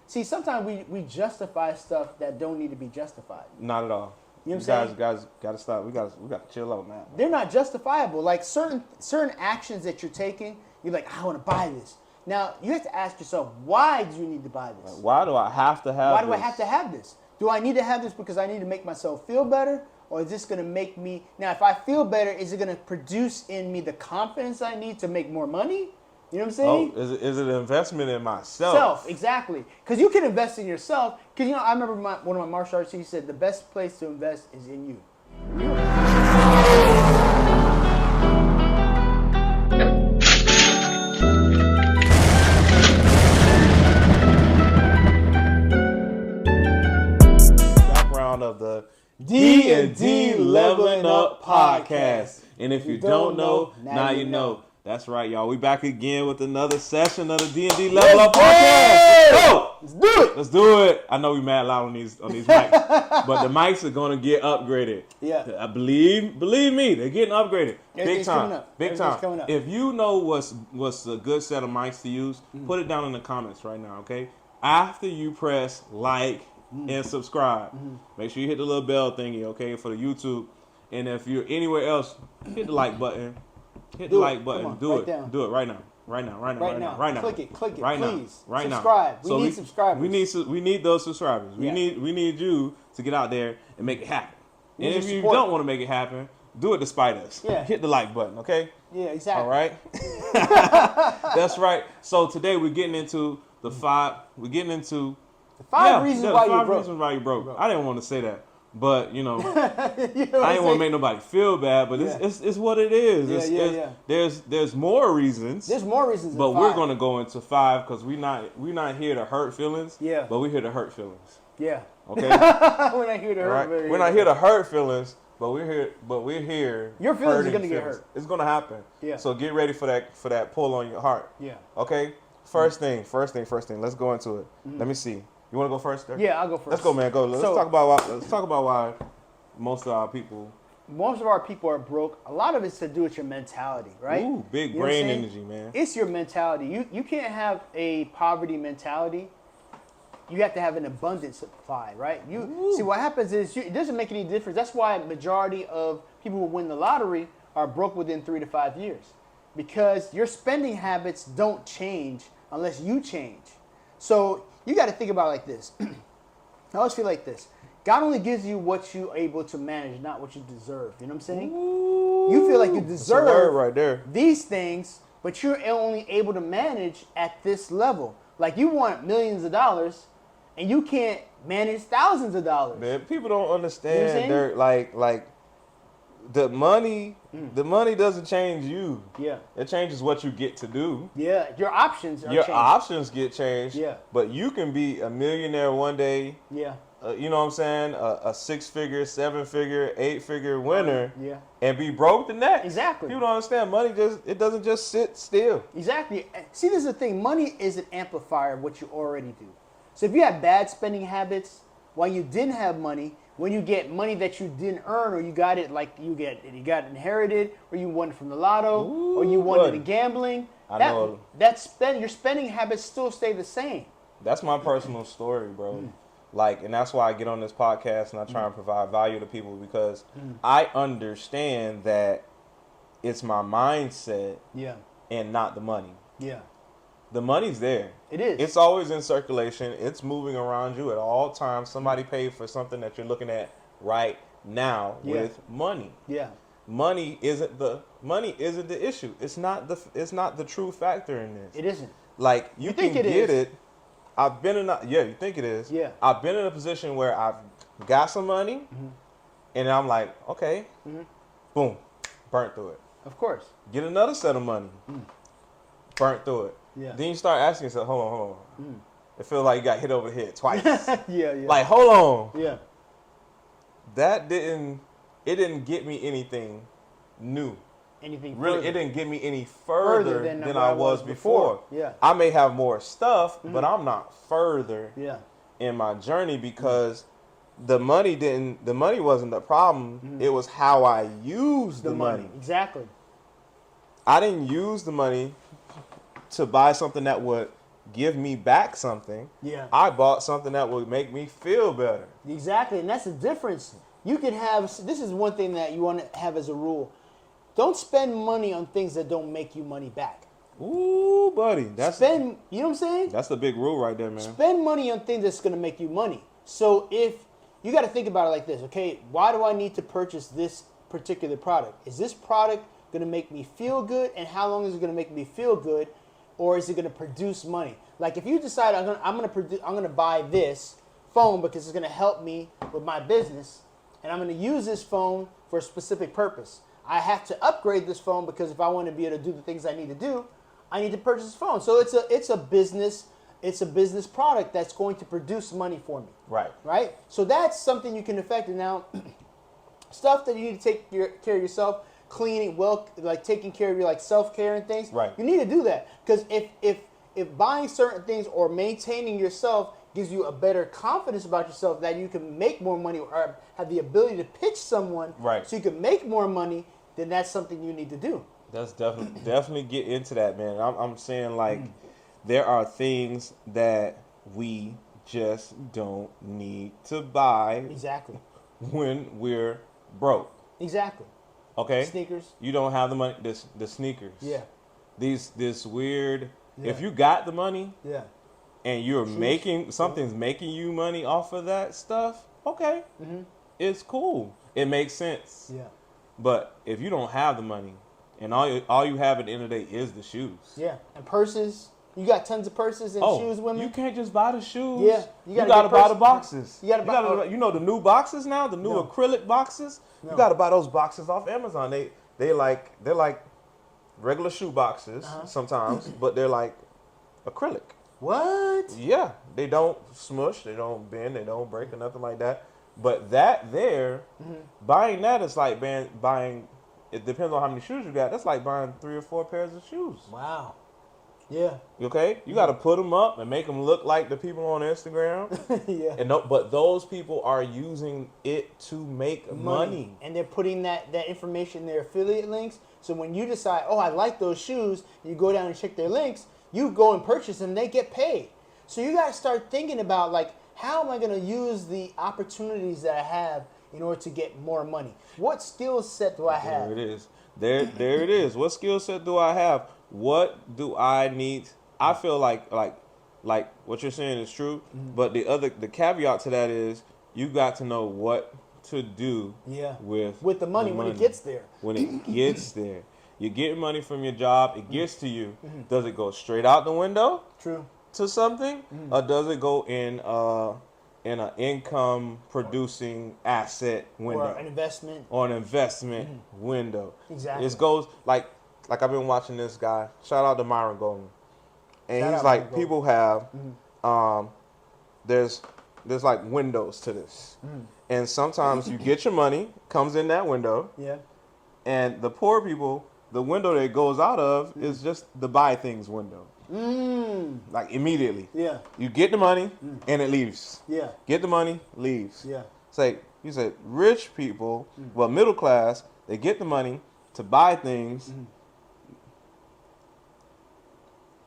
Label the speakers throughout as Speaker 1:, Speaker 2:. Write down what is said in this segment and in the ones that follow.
Speaker 1: See, sometimes we justify stuff that don't need to be justified.
Speaker 2: Not at all.
Speaker 1: You know what I'm saying?
Speaker 2: Guys, gotta stop. We gotta chill out now.
Speaker 1: They're not justifiable. Like certain actions that you're taking, you're like, I want to buy this. Now you have to ask yourself, why do you need to buy this?
Speaker 2: Why do I have to have?
Speaker 1: Why do I have to have this? Do I need to have this because I need to make myself feel better, or is this going to make me? Now, if I feel better, is it going to produce in me the confidence I need to make more money? You know what I'm saying?
Speaker 2: Oh, is it an investment in myself?
Speaker 1: Exactly. Because you can invest in yourself. Because, I remember one of my martial arts teachers said the best place to invest is in you.
Speaker 2: Background of the D&D Leveling Up Podcast. And if you don't know, now you know. That's right, y'all. We back again with another session of the D&D Level Up Podcast. Go!
Speaker 1: Let's do it.
Speaker 2: Let's do it. I know we mad loud on these mics, but the mics are gonna get upgraded.
Speaker 1: Yeah.
Speaker 2: I believe me, they're getting upgraded. Big time. Big time.
Speaker 1: Coming up.
Speaker 2: If you know what's a good set of mics to use, put it down in the comments right now, okay? After you press like and subscribe, make sure you hit the little bell thingy, okay, for the YouTube. And if you're anywhere else, hit the like button. Hit the like button. Do it right now. Right now.
Speaker 1: Click it,
Speaker 2: right
Speaker 1: please.
Speaker 2: Now. Right
Speaker 1: Subscribe.
Speaker 2: now.
Speaker 1: We need subscribers.
Speaker 2: We need those subscribers.
Speaker 1: Yeah.
Speaker 2: We need you to get out there and make it happen. And if you
Speaker 1: support.
Speaker 2: don't want to make it happen, do it despite us.
Speaker 1: Yeah.
Speaker 2: Hit the like button, okay?
Speaker 1: Yeah, exactly.
Speaker 2: All right. That's right. So today we're getting into the five. We're getting into
Speaker 1: the five reasons why you're broke.
Speaker 2: I didn't want to say that. But, I didn't want to make nobody feel bad, but it's what it is. There's more reasons.
Speaker 1: There's more reasons
Speaker 2: but
Speaker 1: than
Speaker 2: we're
Speaker 1: five.
Speaker 2: going to go into five because we're not here to hurt feelings.
Speaker 1: Yeah.
Speaker 2: But we're here to hurt feelings.
Speaker 1: Yeah.
Speaker 2: Okay?
Speaker 1: We're not here to hurt
Speaker 2: right?
Speaker 1: feelings.
Speaker 2: We're not here to hurt feelings, but we're here.
Speaker 1: Your feelings are going to get hurt.
Speaker 2: It's going to happen.
Speaker 1: Yeah.
Speaker 2: So get ready for that pull on your heart.
Speaker 1: Yeah.
Speaker 2: Okay? First thing. Let's go into it. Let me see. You want to go first, Derek?
Speaker 1: Yeah, I'll go first.
Speaker 2: Let's go, man. Go. Let's talk about why most of our people are broke. A lot of it's to do with your mentality, right? Ooh, big brain energy, man.
Speaker 1: It's your mentality. You can't have a poverty mentality. You have to have an abundant supply, right? See, what happens is it doesn't make any difference. That's why a majority of people who win the lottery are broke within 3 to 5 years, because your spending habits don't change unless you change. So you got to think about it like this. I always feel like this. God only gives you what you're able to manage, not what you deserve. You know what I'm saying?
Speaker 2: Ooh,
Speaker 1: you feel like you deserve
Speaker 2: right there.
Speaker 1: These things, but you're only able to manage at this level. Like you want millions of dollars, and you can't manage thousands of dollars.
Speaker 2: Man, people don't understand.
Speaker 1: You know
Speaker 2: They're like the money. The money doesn't change you.
Speaker 1: Yeah.
Speaker 2: It changes what you get to do.
Speaker 1: Yeah. Your options are
Speaker 2: Your
Speaker 1: changed.
Speaker 2: options get changed.
Speaker 1: Yeah.
Speaker 2: But you can be a millionaire one day.
Speaker 1: Yeah.
Speaker 2: You know what I'm saying? A 6-figure, 7-figure, 8-figure winner.
Speaker 1: Yeah.
Speaker 2: And be broke the next.
Speaker 1: Exactly.
Speaker 2: People don't understand. Money doesn't just sit still.
Speaker 1: Exactly. See, this is the thing. Money is an amplifier of what you already do. So if you have bad spending habits while you didn't have money, when you get money that you didn't earn, or you got it like you got it inherited, or you won it from the lotto, or you won it in gambling, your spending habits still stay the same.
Speaker 2: That's my personal story, bro. Like, and that's why I get on this podcast and I try and provide value to people, because I understand that it's my mindset and not the money.
Speaker 1: Yeah.
Speaker 2: The money's there.
Speaker 1: It is.
Speaker 2: It's always in circulation. It's moving around you at all times. Somebody paid for something that you're looking at right now with money.
Speaker 1: Yeah.
Speaker 2: Money isn't the issue. It's not the true factor in this.
Speaker 1: It isn't.
Speaker 2: Like you can get it. I've been in you think it is.
Speaker 1: Yeah.
Speaker 2: I've been in a position where I've got some money and I'm like, okay, boom, burnt through it.
Speaker 1: Of course.
Speaker 2: Get another set of money. Burnt through it.
Speaker 1: Yeah.
Speaker 2: Then you start asking yourself, hold on. It feels like you got hit over the head twice.
Speaker 1: Yeah.
Speaker 2: Like, hold on.
Speaker 1: Yeah.
Speaker 2: It didn't get me anything new.
Speaker 1: Anything
Speaker 2: really,
Speaker 1: further.
Speaker 2: It didn't get me any further than I was before.
Speaker 1: Yeah.
Speaker 2: I may have more stuff, but I'm not further in my journey, because the money wasn't the problem. It was how I used the money.
Speaker 1: Exactly.
Speaker 2: I didn't use the money to buy something that would give me back something.
Speaker 1: Yeah.
Speaker 2: I bought something that would make me feel better.
Speaker 1: Exactly, and that's the difference. You can have, this is one thing that you want to have as a rule. Don't spend money on things that don't make you money back.
Speaker 2: Ooh, buddy.
Speaker 1: You know what I'm saying?
Speaker 2: That's the big rule right there, man.
Speaker 1: Spend money on things that's going to make you money. So if you got to think about it like this, okay, why do I need to purchase this particular product? Is this product going to make me feel good, and how long is it going to make me feel good, or is it going to produce money? Like if you decide I'm going to buy this phone because it's going to help me with my business, and I'm going to use this phone for a specific purpose. I have to upgrade this phone because if I want to be able to do the things I need to do, I need to purchase this phone. So it's a business product that's going to produce money for me. Right? So that's something you can affect. And now, stuff that you need to take care of yourself, cleaning, like taking care of your like self-care and things.
Speaker 2: Right.
Speaker 1: You need to do that because if buying certain things or maintaining yourself gives you a better confidence about yourself that you can make more money or have the ability to pitch someone so you can make more money, then that's something you need to do.
Speaker 2: That's definitely get into that, man. I'm saying like there are things that we just don't need to buy.
Speaker 1: Exactly.
Speaker 2: When we're broke.
Speaker 1: Exactly.
Speaker 2: Okay.
Speaker 1: Sneakers.
Speaker 2: You don't have the money. The sneakers.
Speaker 1: Yeah.
Speaker 2: This weird.
Speaker 1: Yeah.
Speaker 2: If you got the money.
Speaker 1: Yeah.
Speaker 2: And you're something's making you money off of that stuff. Okay. Mm-hmm. It's cool. It makes sense.
Speaker 1: Yeah.
Speaker 2: But if you don't have the money, and all you have at the end of the day is the shoes.
Speaker 1: Yeah, and purses. You got tons of purses and shoes, women.
Speaker 2: You can't just buy the shoes.
Speaker 1: Yeah,
Speaker 2: you gotta buy the boxes. You know the new boxes now, the new acrylic boxes. No. You gotta buy those boxes off Amazon. They're like regular shoe boxes sometimes, but they're like acrylic.
Speaker 1: What?
Speaker 2: Yeah, they don't smush, they don't bend, they don't break or nothing like that. But buying that is like buying. It depends on how many shoes you got. That's like buying 3 or 4 pairs of shoes.
Speaker 1: Wow. Yeah.
Speaker 2: Okay? You got to put them up and make them look like the people on Instagram.
Speaker 1: Yeah.
Speaker 2: But those people are using it to make money.
Speaker 1: And they're putting that information in their affiliate links. So when you decide, oh, I like those shoes, you go down and check their links, you go and purchase them, they get paid. So you got to start thinking about, like, how am I going to use the opportunities that I have in order to get more money? What skill set do I have?
Speaker 2: There it is. There it is. What skill set do I have? What do I need? I feel like what you're saying is true, but the caveat to that is you got to know what to do with
Speaker 1: the money when it gets there.
Speaker 2: When it gets there. You're getting money from your job, it gets to you. Does it go straight out the window?
Speaker 1: True.
Speaker 2: To something? Or does it go in an income producing asset window?
Speaker 1: Or an investment.
Speaker 2: Window.
Speaker 1: Exactly.
Speaker 2: It goes like I've been watching this guy. Shout out to Myron Golden. And he's like, people have there's like windows to this. And sometimes you get your money, comes in that window.
Speaker 1: Yeah.
Speaker 2: And the poor people, the window that it goes out of is just the buy things window. Like immediately.
Speaker 1: Yeah.
Speaker 2: You get the money and it leaves.
Speaker 1: Yeah.
Speaker 2: Get the money, leaves.
Speaker 1: Yeah.
Speaker 2: Say, you said rich people, well, middle class, they get the money to buy things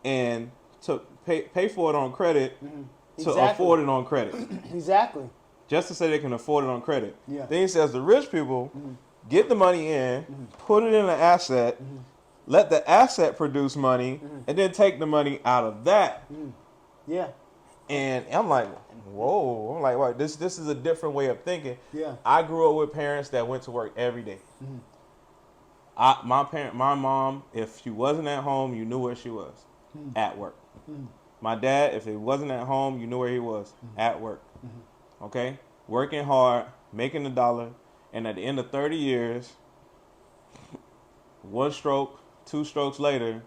Speaker 2: and to pay for it on credit to afford it on credit.
Speaker 1: Exactly.
Speaker 2: Just to say they can afford it on credit.
Speaker 1: Yeah.
Speaker 2: Then he says the rich people get the money in, put it in an asset, let the asset produce money, and then take the money out of that.
Speaker 1: Yeah.
Speaker 2: And I'm like, whoa. I'm like, wow, this is a different way of thinking.
Speaker 1: Yeah.
Speaker 2: I grew up with parents that went to work every day. My mom, if she wasn't at home, you knew where she was. At work. My dad, if he wasn't at home, you knew where he was. At work. Okay? Working hard, making a dollar, and at the end of 30 years, 1 stroke, 2 strokes later,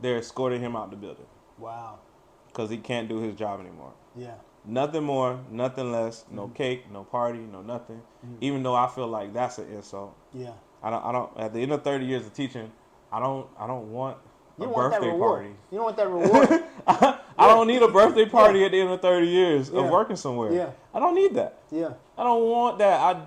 Speaker 2: they're escorting him out the building.
Speaker 1: Wow. Because
Speaker 2: he can't do his job anymore.
Speaker 1: Yeah.
Speaker 2: Nothing more, nothing less, no cake, no party, no nothing. Even though I feel like that's an insult.
Speaker 1: Yeah.
Speaker 2: I don't at the end of 30 years of teaching, I don't want a
Speaker 1: birthday
Speaker 2: party.
Speaker 1: You don't want that reward.
Speaker 2: I don't need a birthday party at the end of 30 years of working somewhere.
Speaker 1: Yeah.
Speaker 2: I don't need that.
Speaker 1: Yeah.
Speaker 2: I don't want that.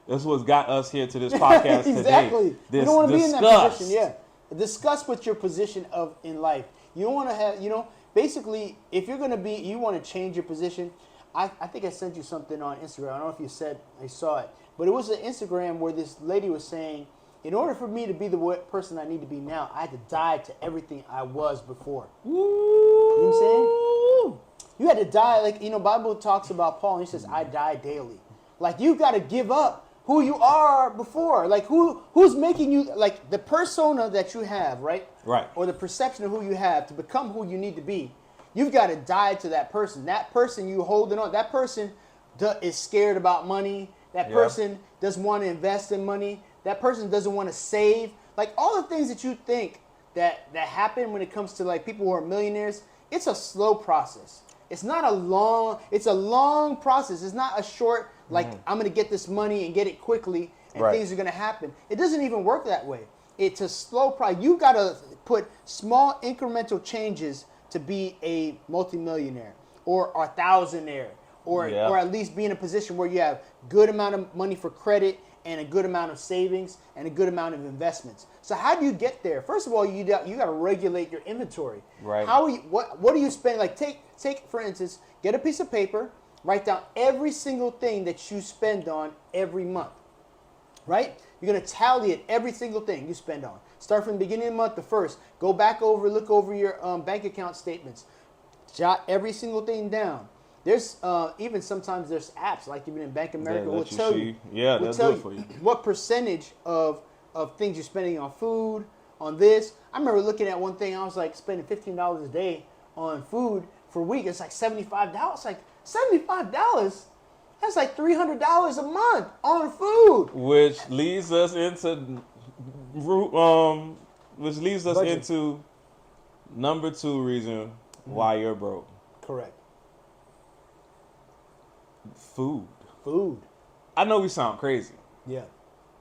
Speaker 2: That's what's got us here to this podcast
Speaker 1: exactly.
Speaker 2: today.
Speaker 1: You don't want to be in that position. Yeah. Discuss what your position of in life. You don't want to have, basically, if you're going to be, you want to change your position. I think I sent you something on Instagram. I don't know if you saw it, but it was an Instagram where this lady was saying, in order for me to be the person I need to be now, I had to die to everything I was before.
Speaker 2: Woo.
Speaker 1: You know what I'm saying? You had to die, like, Bible talks about Paul, and he says, I die daily. Like, you got to give up who you are before. Like, who's making you, like, the persona that you have, right?
Speaker 2: Right.
Speaker 1: Or the perception of who you have to become who you need to be. You've got to die to that person. That person you holding on, that person is scared about money. That person doesn't want to invest in money. That person doesn't want to save. Like, all the things that you think that happen when it comes to, like, people who are millionaires, it's a slow process. It's not it's a long process. It's not a short, like, I'm going to get this money and get it quickly and things are going to happen. It doesn't even work that way. It's a slow process. You've got to put small incremental changes to be a multimillionaire or a thousandaire or at least be in a position where you have good amount of money for credit and a good amount of savings and a good amount of investments. So how do you get there? First of all, you got to regulate your inventory.
Speaker 2: Right.
Speaker 1: What do you spend? Like take for instance, get a piece of paper, write down every single thing that you spend on every month. Right? You're going to tally it, every single thing you spend on. Start from the beginning of the month, the first. Go back over, look over your bank account statements. Jot every single thing down. There's even sometimes there's apps like even in Bank of America will tell you.
Speaker 2: Yeah, they'll do it for you.
Speaker 1: What percentage of things you're spending on food, on this. I remember looking at one thing, I was like spending $15 a day on food for a week. It's like $75. It's like $75? That's like $300 a month on food.
Speaker 2: Which leads us into number 2 reason why you're broke.
Speaker 1: Correct.
Speaker 2: Food.
Speaker 1: I
Speaker 2: know we sound crazy.
Speaker 1: Yeah.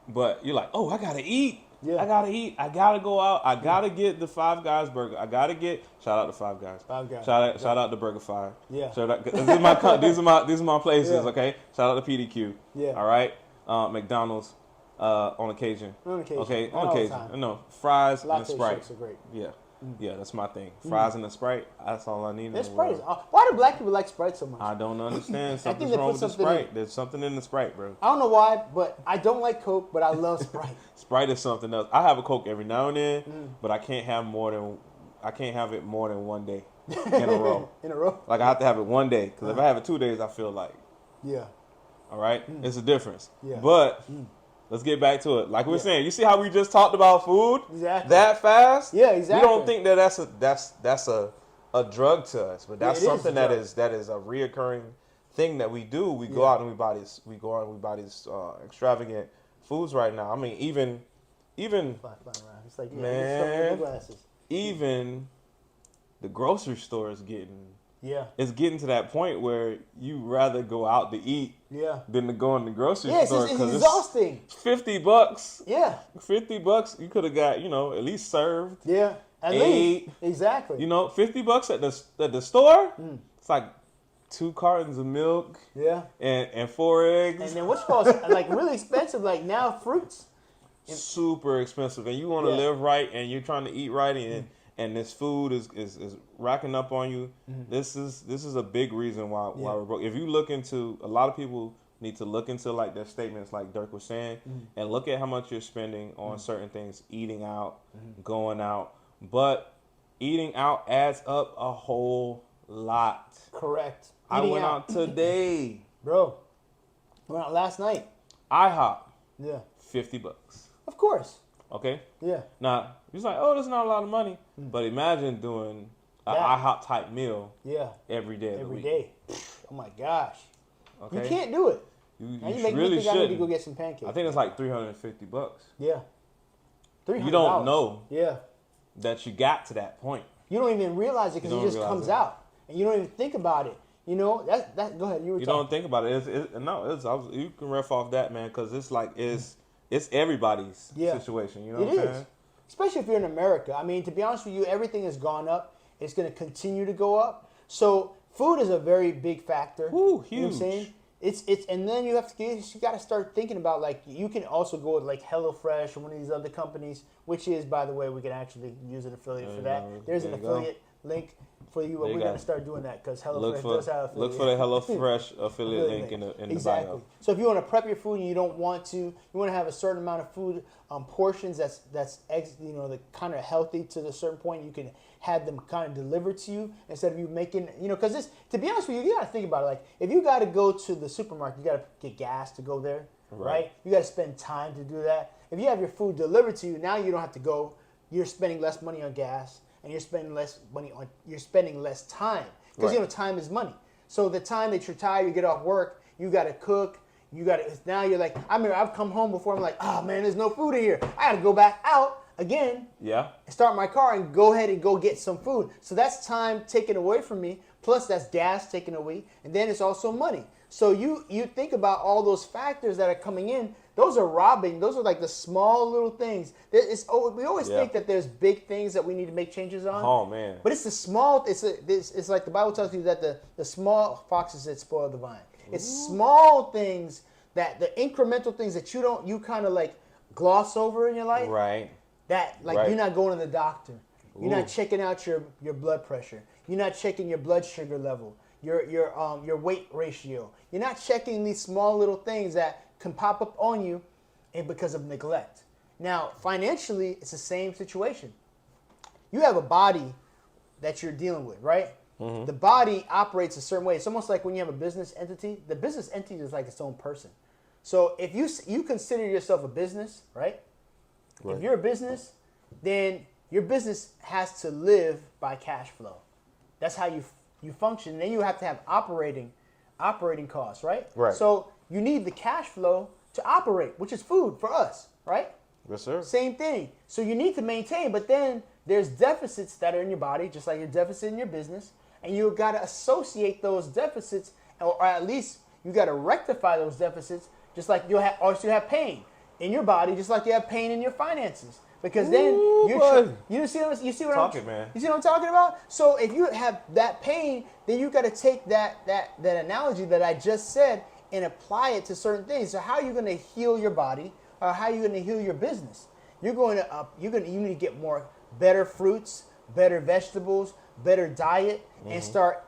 Speaker 2: But you're like, oh, I gotta eat.
Speaker 1: Yeah.
Speaker 2: I gotta eat. I gotta go out. I gotta get the Five Guys burger. I gotta get. Shout out to Five Guys. Shout out to Burger 5.
Speaker 1: Yeah.
Speaker 2: Shout out. These are my places. Yeah. Okay. Shout out to PDQ.
Speaker 1: Yeah.
Speaker 2: All right. McDonald's. On occasion. Okay. On occasion. No fries and a Sprite.
Speaker 1: Shakes are great.
Speaker 2: Yeah. Yeah, that's my thing. Fries and a Sprite. That's all I need.
Speaker 1: Sprite is. Why do black people like Sprite so much?
Speaker 2: I don't understand. Something's wrong with the Sprite. There's something in the Sprite, bro.
Speaker 1: I don't know why, but I don't like Coke, but I love Sprite.
Speaker 2: Sprite is something else. I have a Coke every now and then, but I can't have it more than one day in a row. Like I have to have it one day because if I have it 2 days, I feel like.
Speaker 1: Yeah.
Speaker 2: All right. It's a difference.
Speaker 1: Yeah.
Speaker 2: But. Let's get back to it. Like we were saying, you see how we just talked about food that fast?
Speaker 1: Yeah, exactly.
Speaker 2: We don't think that that's a drug to us, but that's something that is a reoccurring thing that we do. We go out and we buy these extravagant foods right now. I mean, even
Speaker 1: it's like,
Speaker 2: man, even the grocery store is it's getting to that point where you rather go out to eat than to go in the grocery store.
Speaker 1: It's exhausting.
Speaker 2: It's $50.
Speaker 1: Yeah.
Speaker 2: $50 you could have got, at least served.
Speaker 1: Yeah. At least. Exactly.
Speaker 2: $50 at the store, it's like 2 cartons of milk.
Speaker 1: Yeah.
Speaker 2: And 4 eggs.
Speaker 1: And then what's called like really expensive, like now fruits.
Speaker 2: Super expensive. And you want to live right and you're trying to eat right and this food is racking up on you. This is a big reason why we're broke. If you look into, a lot of people need to look into like their statements, like Dirk was saying, and look at how much you're spending on certain things, eating out, going out. But eating out adds up a whole lot.
Speaker 1: Correct.
Speaker 2: I went out today,
Speaker 1: bro. Went out last night.
Speaker 2: IHOP.
Speaker 1: Yeah.
Speaker 2: $50.
Speaker 1: Of course.
Speaker 2: Okay.
Speaker 1: Yeah.
Speaker 2: Now it's like, oh, that's not a lot of money, but imagine doing an IHOP type meal.
Speaker 1: Yeah.
Speaker 2: Every day.
Speaker 1: Every day. Oh my gosh.
Speaker 2: Okay.
Speaker 1: You can't do it.
Speaker 2: You
Speaker 1: make
Speaker 2: really
Speaker 1: me think I need to go get some pancakes.
Speaker 2: I think it's like $350.
Speaker 1: Yeah. $300.
Speaker 2: You don't know.
Speaker 1: Yeah.
Speaker 2: That you got to that point.
Speaker 1: You don't even realize it because it just comes out, and you don't even think about it. That. Go ahead. You
Speaker 2: don't think about it. You can ref off that, man, because it's like it's everybody's situation. You know what I'm saying?
Speaker 1: Especially if you're in America. I mean, to be honest with you, everything has gone up. It's going to continue to go up. So food is a very big factor.
Speaker 2: Ooh, huge.
Speaker 1: You know what I'm saying? and then you got to start thinking about, like, you can also go with like HelloFresh or one of these other companies, which is, by the way, we can actually use an affiliate for that. There's an affiliate link for you, and we're going to start doing that because HelloFresh does have affiliate.
Speaker 2: Look for the HelloFresh affiliate link in the bio.
Speaker 1: So if you want to prep your food and you want to have a certain amount of food portions that's the kind of healthy to a certain point, you can have them kind of delivered to you instead of you making, because this, to be honest with you got to think about it. Like, if you got to go to the supermarket, you got to get gas to go there, right? You got to spend time to do that. If you have your food delivered to you, now you don't have to go. You're spending less money on gas, and you're spending less time because time is money. So the time that you're tired, you get off work, you got to cook. Now you're like, I mean, I've come home before. I'm like, oh man, there's no food in here. I got to go back out again. Yeah. Start my car and go ahead and go get some food. So that's time taken away from me. Plus that's gas taken away, and then it's also money. So you think about all those factors that are coming in. Those are robbing. Those are like the small little things. We always think that there's big things that we need to make changes on.
Speaker 2: Oh man!
Speaker 1: But it's the small. It's like the Bible tells you that the small foxes that spoil the vine. It's small things, that the incremental things that you kind of like gloss over in your life.
Speaker 2: Right.
Speaker 1: That you're not going to the doctor. You're not checking out your blood pressure. You're not checking your blood sugar level. Your weight ratio. You're not checking these small little things that can pop up on you, and because of neglect. Now, financially, it's the same situation. You have a body that you're dealing with, right? Mm-hmm. The body operates a certain way. It's almost like when you have a business entity. The business entity is like its own person. So if you consider yourself a business, right? If you're a business, then your business has to live by cash flow. That's how you function. And then you have to have operating costs, right? Right. So you need the cash flow to operate, which is food for us, right?
Speaker 2: Yes, sir.
Speaker 1: Same thing. So you need to maintain, but then there's deficits that are in your body, just like your deficit in your business, and you've got to associate those deficits, or at least you got to rectify those deficits, just like you have pain in your body, just like you have pain in your finances. Because then you see what I'm talking about? So if you have that pain, then you got to take that analogy that I just said and apply it to certain things. So how are you going to heal your body, or how are you going to heal your business? You need to get better fruits, better vegetables, better diet, and start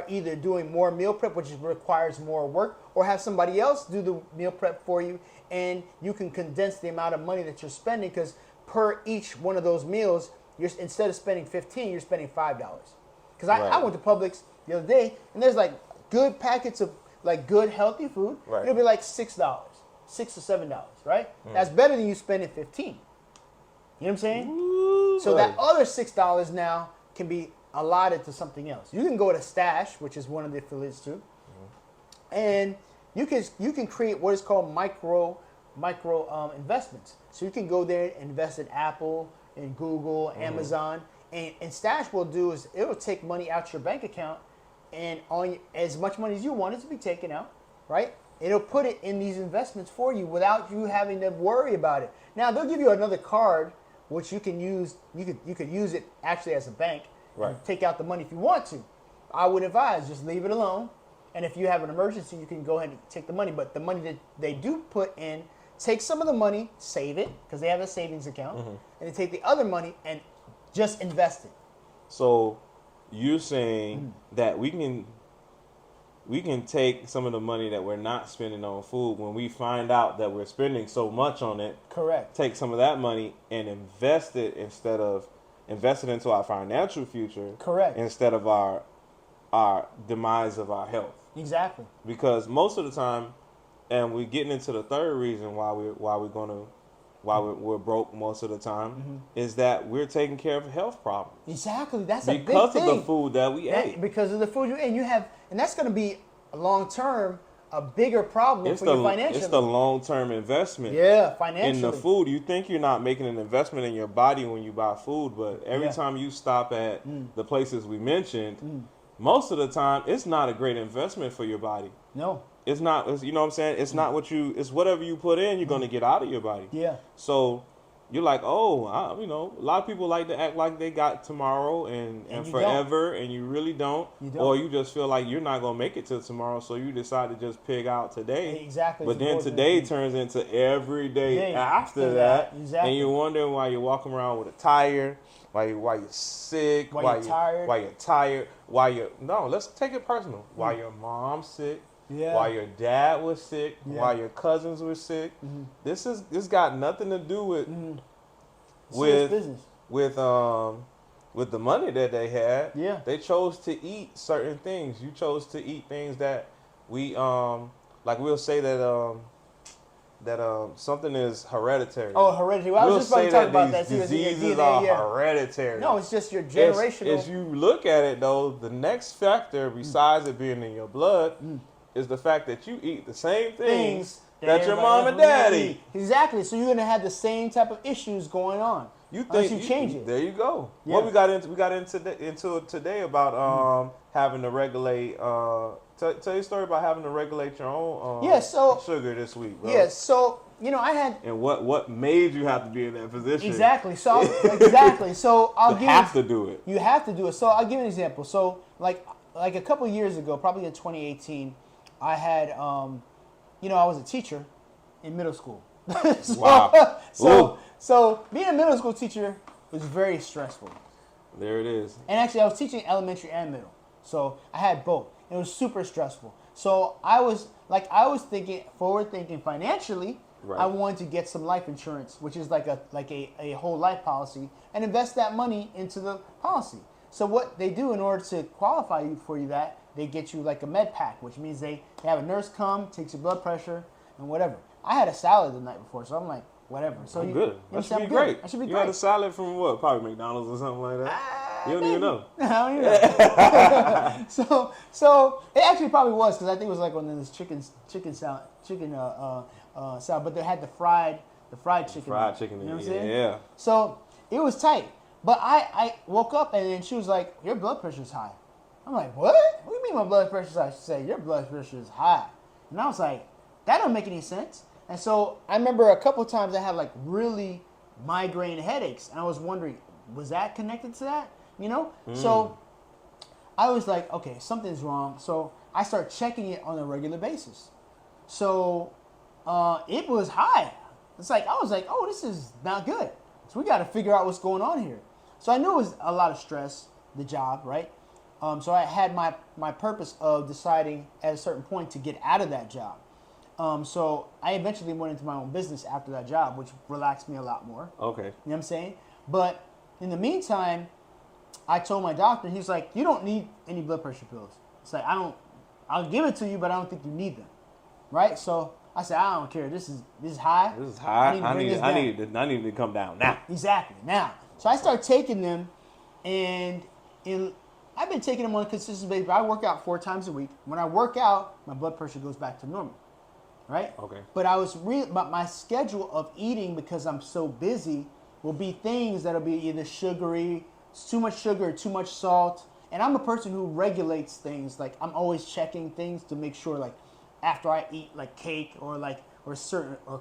Speaker 1: either doing more meal prep, which requires more work, or have somebody else do the meal prep for you, and you can condense the amount of money that you're spending, because per each one of those meals, instead of spending $15, you're spending $5. Because I went to Publix the other day, and there's like good packets of like good healthy food. Right. It'll be like $6 or $7, right? That's better than you spending $15. You know what I'm saying? Ooh, so that other $6 now can be allotted to something else. You can go to Stash, which is one of the affiliates too, and you can create what is called micro investments. So you can go there and invest in Apple, in Google, Amazon, and Stash will do is it will take money out your bank account, and on as much money as you want it to be taken out, right? It'll put it in these investments for you without you having to worry about it. Now they'll give you another card which you can use. You could use it actually as a bank, and take out the money if you want to. I would advise just leave it alone, and if you have an emergency, you can go ahead and take the money. But the money that they do put in, take some of the money, save it because they have a savings account, and then take the other money and just invest it.
Speaker 2: So you're saying that we can take some of the money that we're not spending on food when we find out that we're spending so much on it.
Speaker 1: Correct.
Speaker 2: Take some of that money and invest it instead of invest it into our financial future. Correct. Instead of our demise of our health.
Speaker 1: Exactly.
Speaker 2: Because most of the time, and we're getting into the third reason why we're broke most of the time, is that we're taking care of health problems.
Speaker 1: Exactly. That's a big thing.
Speaker 2: Because of the food that we ate.
Speaker 1: Because of the food you ate. And that's going to be long term a bigger problem for you financially.
Speaker 2: It's the long-term investment.
Speaker 1: Yeah, financially.
Speaker 2: In the food. You think you're not making an investment in your body when you buy food, but every time you stop at the places we mentioned, most of the time, it's not a great investment for your body.
Speaker 1: No.
Speaker 2: It's not, you know what I'm saying? It's not it's whatever you put in, you're going to get out of your body.
Speaker 1: Yeah.
Speaker 2: So you're like, oh, a lot of people like to act like they got tomorrow and
Speaker 1: And you
Speaker 2: forever, and you really don't.
Speaker 1: You don't.
Speaker 2: Or you just feel like you're not going to make it till tomorrow, so you decide to just pig out today.
Speaker 1: Exactly.
Speaker 2: But then today turns into every day after that.
Speaker 1: Exactly.
Speaker 2: And you're wondering why you're walking around with a tire, why you're sick,
Speaker 1: why you're tired,
Speaker 2: let's take it personal. Why your mom's sick.
Speaker 1: Yeah.
Speaker 2: While your dad was sick, while your cousins were sick, this got nothing to do with
Speaker 1: business.
Speaker 2: with the money that they had.
Speaker 1: Yeah.
Speaker 2: They chose to eat certain things. You chose to eat things that we like we'll say that something is hereditary.
Speaker 1: Oh, hereditary. Well, I was just about to talk about that.
Speaker 2: Diseases are hereditary.
Speaker 1: No, it's just your generational.
Speaker 2: As you look at it, though, the next factor, besides it being in your blood, is the fact that you eat the same things that your mom and dad eat.
Speaker 1: Exactly. So you're gonna have the same type of issues going on.
Speaker 2: You think
Speaker 1: you change it?
Speaker 2: There you go.
Speaker 1: Yeah.
Speaker 2: What we got into today about having to regulate. Tell your story about having to regulate your own sugar this week, bro.
Speaker 1: Yes. So I had.
Speaker 2: And what made you have to be in that position?
Speaker 1: Exactly. So So I'll give.
Speaker 2: You have to do it.
Speaker 1: You have to do it. So I'll give you an example. So like a couple of years ago, probably in 2018, I had I was a teacher in middle school.
Speaker 2: Wow.
Speaker 1: So being a middle school teacher was very stressful.
Speaker 2: There it is.
Speaker 1: And actually, I was teaching elementary and middle, so I had both. It was super stressful. So I was forward thinking financially.
Speaker 2: Right.
Speaker 1: I wanted to get some life insurance, which is like a whole life policy, and invest that money into the policy. So what they do in order to qualify you for that, they get you like a med pack, which means they have a nurse come, takes your blood pressure, and whatever. I had a salad the night before, so I'm like, whatever. So
Speaker 2: good. That should be great.
Speaker 1: That should be
Speaker 2: great.
Speaker 1: great.
Speaker 2: You had a salad from what? Probably McDonald's or something like that. You don't even know.
Speaker 1: I don't even know. So it actually probably was, because I think it was like one of those chicken salad, but they had the fried chicken.
Speaker 2: Fried chicken.
Speaker 1: You know what I'm saying?
Speaker 2: Yeah.
Speaker 1: So it was tight. But I woke up and then she was like, your blood pressure's high. I'm like, what? What do you mean my blood pressure's high? She said, your blood pressure is high. And I was like, that don't make any sense. And so I remember a couple times I had like really migraine headaches. And I was wondering, was that connected to that? So I was like, okay, something's wrong. So I started checking it on a regular basis. So it was high. I was like, oh, this is not good. So we got to figure out what's going on here. So I knew it was a lot of stress, the job, right? So I had my purpose of deciding at a certain point to get out of that job. So I eventually went into my own business after that job, which relaxed me a lot more.
Speaker 2: Okay.
Speaker 1: You know what I'm saying? But in the meantime, I told my doctor, he's like, you don't need any blood pressure pills. It's like, I'll give it to you, but I don't think you need them. Right? So I said, I don't care. This is high.
Speaker 2: This is high. I need to come down now.
Speaker 1: Exactly. Now. So I started taking them, and I've been taking them on a consistent basis. I work out 4 times a week. When I work out, my blood pressure goes back to normal. Right?
Speaker 2: Okay.
Speaker 1: But but my schedule of eating, because I'm so busy, will be things that'll be either sugary, too much sugar, or too much salt. And I'm a person who regulates things. Like, I'm always checking things to make sure, like, after I eat like cake or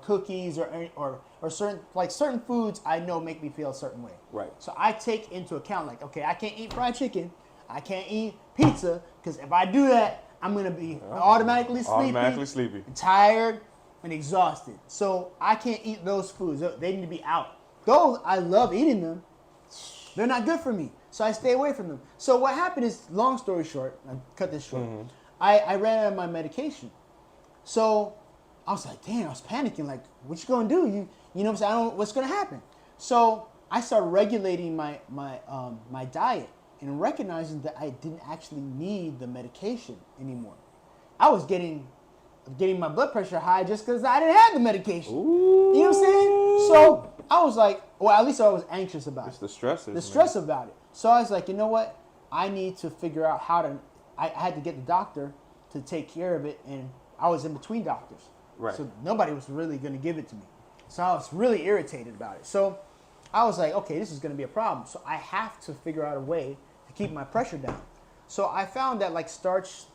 Speaker 1: cookies or certain foods I know make me feel a certain way.
Speaker 2: Right.
Speaker 1: So I take into account, like, okay, I can't eat fried chicken, I can't eat pizza, because if I do that, I'm gonna be automatically sleepy, tired, and exhausted. So I can't eat those foods. They need to be out. Those, I love eating them. They're not good for me, so I stay away from them. So what happened is, long story short, I cut this short. Mm-hmm. I ran out of my medication. So I was like, damn, I was panicking. Like, what you gonna do? You know what I'm saying? I don't know what's gonna happen. So I started regulating my diet and recognizing that I didn't actually need the medication anymore. I was getting my blood pressure high just because I didn't have the medication.
Speaker 2: Ooh.
Speaker 1: You know what I'm saying? So I was like, well, at least I was anxious about
Speaker 2: it. It's the
Speaker 1: stress about it. So I was like, you know what? I need to figure out how to. I had to get the doctor to take care of it, and I was in between doctors.
Speaker 2: Right.
Speaker 1: So nobody was really going to give it to me. So I was really irritated about it. So I was like, okay, this is going to be a problem. So I have to figure out a way to keep my pressure down. So I found that like starch,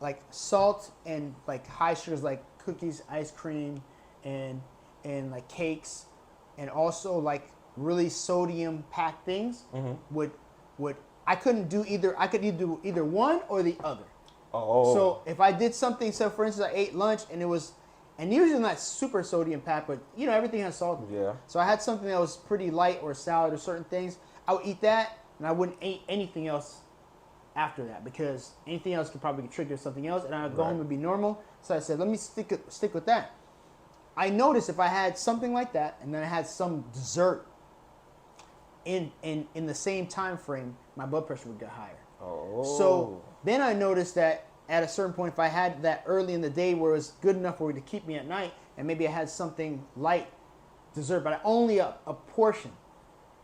Speaker 1: like salt, and like high sugars like cookies, ice cream, and like cakes, and also like really sodium packed things would I couldn't do either. I could either do either one or the other.
Speaker 2: Oh.
Speaker 1: So if I did something, so for instance, I ate lunch and it was, and usually not super sodium packed, but you know everything has salt.
Speaker 2: Yeah.
Speaker 1: So I had something that was pretty light or salad or certain things. I would eat that, and I wouldn't eat anything else after that because anything else could probably trigger something else, and I'd go home and be normal. So I said, let me stick with that. I noticed if I had something like that, and then I had some dessert in the same time frame, my blood pressure would get higher.
Speaker 2: Oh.
Speaker 1: So then I noticed that at a certain point, if I had that early in the day where it was good enough for it to keep me at night, and maybe I had something light dessert, but only a portion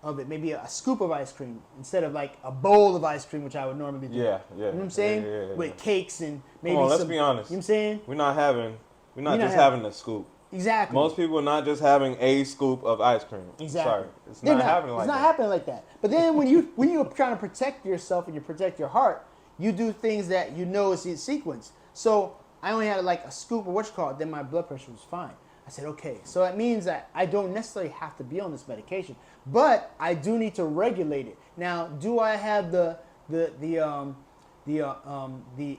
Speaker 1: of it, maybe a scoop of ice cream instead of like a bowl of ice cream, which I would normally do.
Speaker 2: Yeah, yeah.
Speaker 1: You know what I'm saying?
Speaker 2: Yeah.
Speaker 1: With cakes and maybe
Speaker 2: Come on, let's
Speaker 1: some,
Speaker 2: be honest.
Speaker 1: You know what I'm saying?
Speaker 2: We're not just having a scoop.
Speaker 1: Exactly.
Speaker 2: Most people are not just having a scoop of ice cream.
Speaker 1: Exactly.
Speaker 2: Sorry. It's not happening like that.
Speaker 1: It's not happening like that. But then when you're trying to protect yourself and you protect your heart, you do things that you know is in sequence. So I only had like a scoop of then my blood pressure was fine. I said, okay, so that means that I don't necessarily have to be on this medication, but I do need to regulate it. Now, do I have the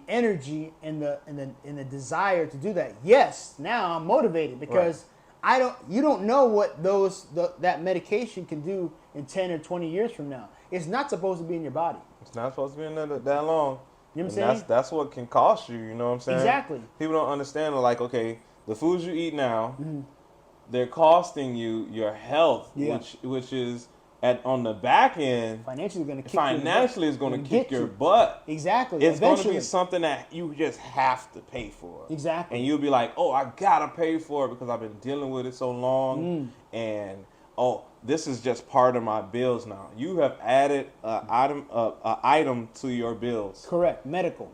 Speaker 1: energy and the desire to do that? Yes. Now I'm motivated because you don't know what that medication can do in 10 or 20 years from now. It's not supposed to be in your body.
Speaker 2: It's not supposed to be in there that long.
Speaker 1: You know what I'm saying?
Speaker 2: That's what can cost you, you know what I'm saying?
Speaker 1: Exactly.
Speaker 2: People don't understand, like, okay, the foods you eat now, they're costing you your health, which is on the back end.
Speaker 1: Financially, going to
Speaker 2: kick your butt.
Speaker 1: Exactly.
Speaker 2: It's going to be something that you just have to pay for.
Speaker 1: Exactly.
Speaker 2: And you'll be like, oh, I gotta pay for it because I've been dealing with it so long, and this is just part of my bills now. You have added an item to your bills.
Speaker 1: Correct. Medical.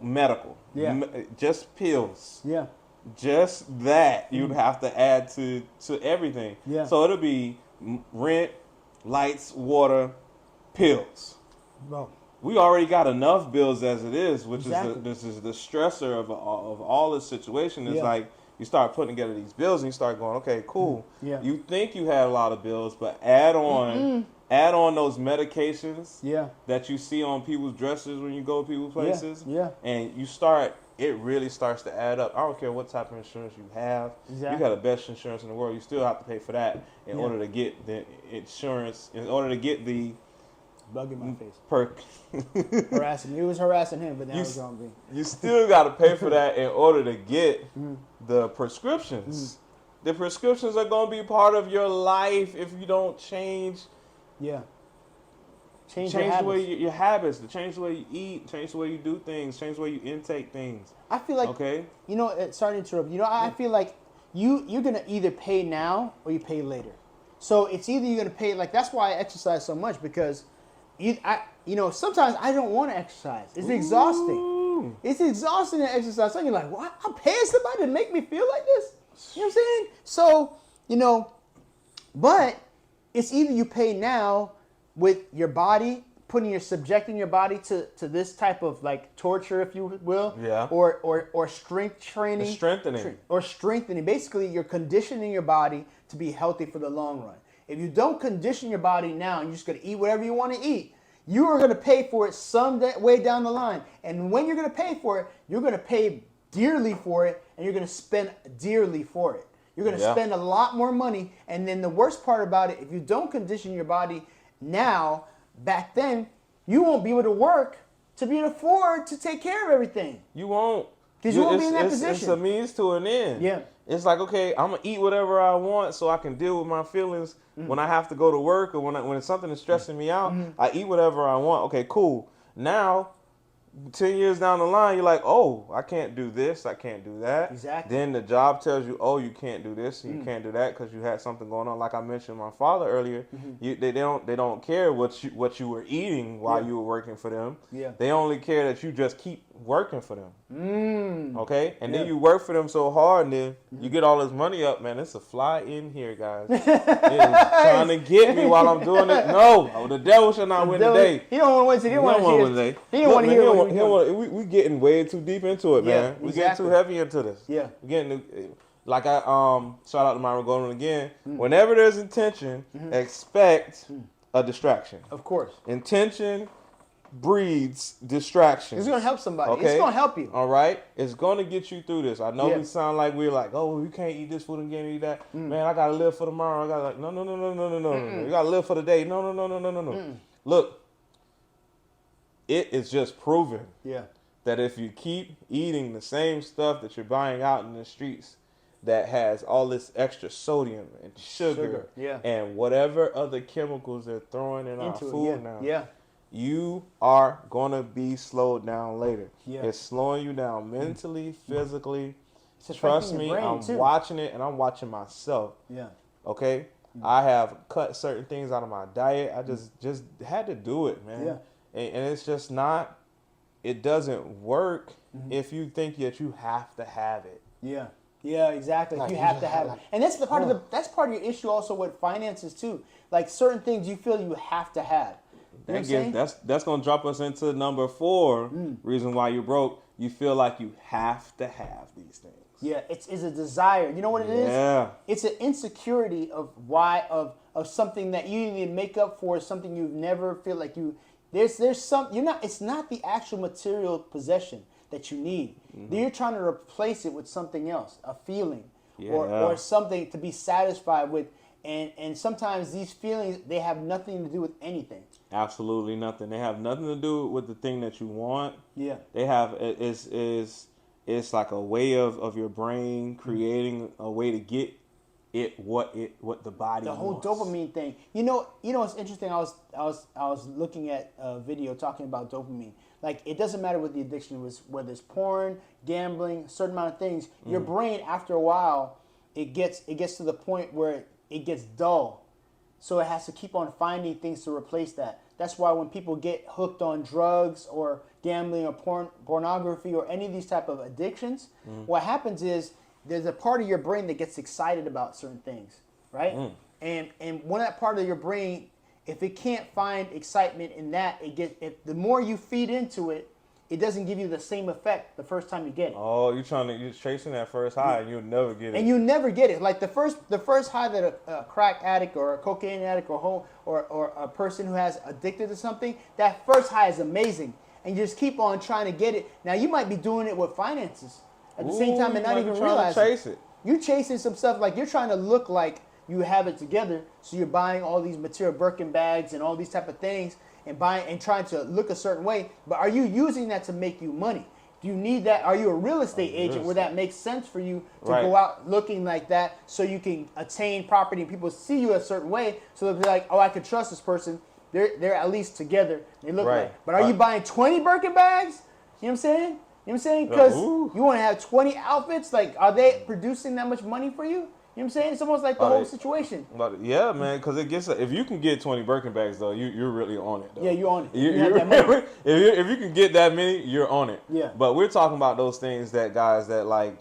Speaker 2: Yeah. Just pills.
Speaker 1: Yeah.
Speaker 2: Just that you'd have to add to everything.
Speaker 1: Yeah.
Speaker 2: So it'll be rent, lights, water, pills.
Speaker 1: Well,
Speaker 2: we already got enough bills as it is, which
Speaker 1: exactly.
Speaker 2: is the stressor of all this situation. It's like you start putting together these bills and you start going, okay, cool.
Speaker 1: Yeah.
Speaker 2: You think you had a lot of bills, but add on those medications that you see on people's dresses when you go to people's places.
Speaker 1: Yeah.
Speaker 2: And it really starts to add up. I don't care what type of insurance you have.
Speaker 1: Exactly.
Speaker 2: You got the best insurance in the world. You still have to pay for that in order to get the insurance, in order to get the
Speaker 1: bug in my face.
Speaker 2: Perk.
Speaker 1: Harassing. It was harassing him, but now it's on me.
Speaker 2: You still got to pay for that in order to get the prescriptions. The prescriptions are going to be part of your life if you don't change.
Speaker 1: Yeah.
Speaker 2: Change the way your habits, change the way you eat, change the way you do things, change the way you intake things.
Speaker 1: I feel like, sorry to interrupt. I feel like you're going to either pay now or you pay later. So it's either you're going to pay, like, that's why I exercise so much because, sometimes I don't want to exercise. It's exhausting. It's exhausting to exercise. So you're like, what? I'm paying somebody to make me feel like this? You know what I'm saying? So, but it's either you pay now with your body, subjecting your body to this type of like torture, if you will, or strength training, strengthening. Basically, you're conditioning your body to be healthy for the long run. If you don't condition your body now, and you're just gonna eat whatever you want to eat, you are gonna pay for it some way down the line. And when you're gonna pay for it, you're gonna pay dearly for it, and you're gonna spend dearly for it. You're gonna spend a lot more money. And then the worst part about it, if you don't condition your body now, back then, you won't be able to work to be able to afford to take care of everything.
Speaker 2: You won't.
Speaker 1: Because you won't be in that position.
Speaker 2: It's a means to an end.
Speaker 1: Yeah.
Speaker 2: It's like, okay, I'm going to eat whatever I want so I can deal with my feelings when I have to go to work or when something is stressing me out. I eat whatever I want. Okay, cool. Now, 10 years down the line, you're like, oh, I can't do this, I can't do that.
Speaker 1: Exactly.
Speaker 2: Then the job tells you, oh, you can't do this and you can't do that because you had something going on. Like I mentioned my father earlier, they don't care what you were eating while you were working for them. Yeah. They only care that you just keep working for them. Okay? And then you work for them so hard and then you get all this money up, man. It's a fly in here, guys. It is trying to get me while I'm doing it. No, the devil shall not win today.
Speaker 1: He don't want to win today. He don't want to hear
Speaker 2: we getting way too deep into it, man. We getting too heavy into this. Yeah. like I shout out to Myron Golden again. Whenever there's intention, expect a distraction.
Speaker 1: Of course.
Speaker 2: Intention breeds distraction.
Speaker 1: It's gonna help somebody.
Speaker 2: Okay?
Speaker 1: It's gonna help you.
Speaker 2: All right, it's gonna get you through this. I know
Speaker 1: Yeah.
Speaker 2: we sound like we're like, oh, you can't eat this food and can't eat that. Man, I gotta live for tomorrow. I gotta like, no. You gotta live for the day. No. Look, it is just proven
Speaker 1: Yeah.
Speaker 2: that if you keep eating the same stuff that you're buying out in the streets that has all this extra sodium and sugar.
Speaker 1: Yeah.
Speaker 2: And whatever other chemicals they're throwing in our
Speaker 1: Into it,
Speaker 2: food now,
Speaker 1: Yeah.
Speaker 2: you are going to be slowed down later.
Speaker 1: Yeah.
Speaker 2: It's slowing you down mentally, physically.
Speaker 1: It's
Speaker 2: Trust
Speaker 1: affecting
Speaker 2: me,
Speaker 1: your brain,
Speaker 2: I'm
Speaker 1: too.
Speaker 2: watching it and I'm watching myself.
Speaker 1: Yeah.
Speaker 2: Okay? I have cut certain things out of my diet. I just had to do it, man.
Speaker 1: Yeah.
Speaker 2: And it's just not, it doesn't work if you think that you have to have it.
Speaker 1: Yeah. Yeah, exactly.
Speaker 2: Like,
Speaker 1: you
Speaker 2: you
Speaker 1: have
Speaker 2: just
Speaker 1: to have
Speaker 2: have,
Speaker 1: it. And that's the part of that's part of your issue also with finances too. Like certain things you feel you have to have. You know what I'm saying?
Speaker 2: That's gonna drop us into number 4. Reason why you're broke. You feel like you have to have these things.
Speaker 1: Yeah, it's a desire. You know what it is?
Speaker 2: Yeah.
Speaker 1: It's an insecurity of something that you need to make up for, something you've never feel like you there's some you're not it's not the actual material possession that you need. You're trying to replace it with something else, a feeling or something to be satisfied with. And sometimes these feelings, they have nothing to do with anything.
Speaker 2: Absolutely nothing. They have nothing to do with the thing that you want.
Speaker 1: Yeah.
Speaker 2: They have it's like a way of your brain creating a way to get what the body
Speaker 1: The whole
Speaker 2: wants.
Speaker 1: dopamine thing. You know it's interesting. I was looking at a video talking about dopamine. Like it doesn't matter what the addiction was, whether it's porn, gambling, a certain amount of things. Your brain after a while, it gets to the point where it gets dull. So it has to keep on finding things to replace that. That's why when people get hooked on drugs or gambling or pornography or any of these type of addictions, what happens is there's a part of your brain that gets excited about certain things, right? And when that part of your brain, if it can't find excitement in that, the more you feed into it, it doesn't give you the same effect the first time you get it.
Speaker 2: Oh, you're chasing that first high and you'll never get it.
Speaker 1: And you never get it. Like the first high that a crack addict or a cocaine addict or a person who has addicted to something, that first high is amazing. And you just keep on trying to get it. Now you might be doing it with finances at the same time and not even realizing.
Speaker 2: To chase it.
Speaker 1: You're chasing some stuff like you're trying to look like you have it together. So you're buying all these material Birkin bags and all these type of things and buying and trying to look a certain way. But are you using that to make you money? Do you need that? Are you a real estate agent where that makes sense for you to go out looking like that so you can attain property and people see you a certain way so they'll be like, oh, I can trust this person. They're at least together. They look like. But are you buying 20 Birkin bags? You know what I'm saying? You know what I'm saying? Because you want to have 20 outfits? Like, are they producing that much money for you? You know what I'm saying? It's almost like the whole situation.
Speaker 2: Yeah, man, because it gets. If you can get 20 Birkin bags, though, you're really on it. Though.
Speaker 1: Yeah, you're on it.
Speaker 2: You have that money. If you can get that many, you're on it.
Speaker 1: Yeah.
Speaker 2: But we're talking about those things that guys that like,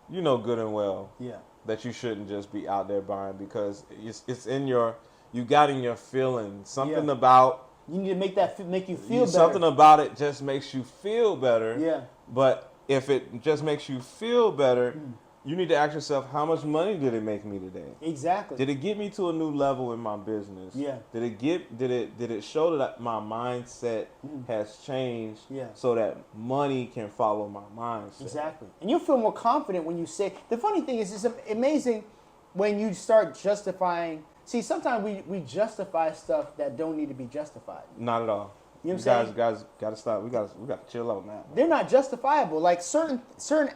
Speaker 2: you know, good and well.
Speaker 1: Yeah.
Speaker 2: That you shouldn't just be out there buying because it's in your. You got in your feelings. Something about.
Speaker 1: You need to make you feel better.
Speaker 2: Something about it just makes you feel better.
Speaker 1: Yeah.
Speaker 2: But if it just makes you feel better. You need to ask yourself, how much money did it make me today?
Speaker 1: Exactly.
Speaker 2: Did it get me to a new level in my business?
Speaker 1: Yeah.
Speaker 2: Did it show that my mindset has changed so that money can follow my mindset?
Speaker 1: Exactly. And you'll feel more confident when you say. The funny thing is, it's amazing when you start justifying. See, sometimes we justify stuff that don't need to be justified.
Speaker 2: Not at all.
Speaker 1: You know what I'm saying?
Speaker 2: Guys, gotta stop. We gotta chill out now.
Speaker 1: They're not justifiable. Like certain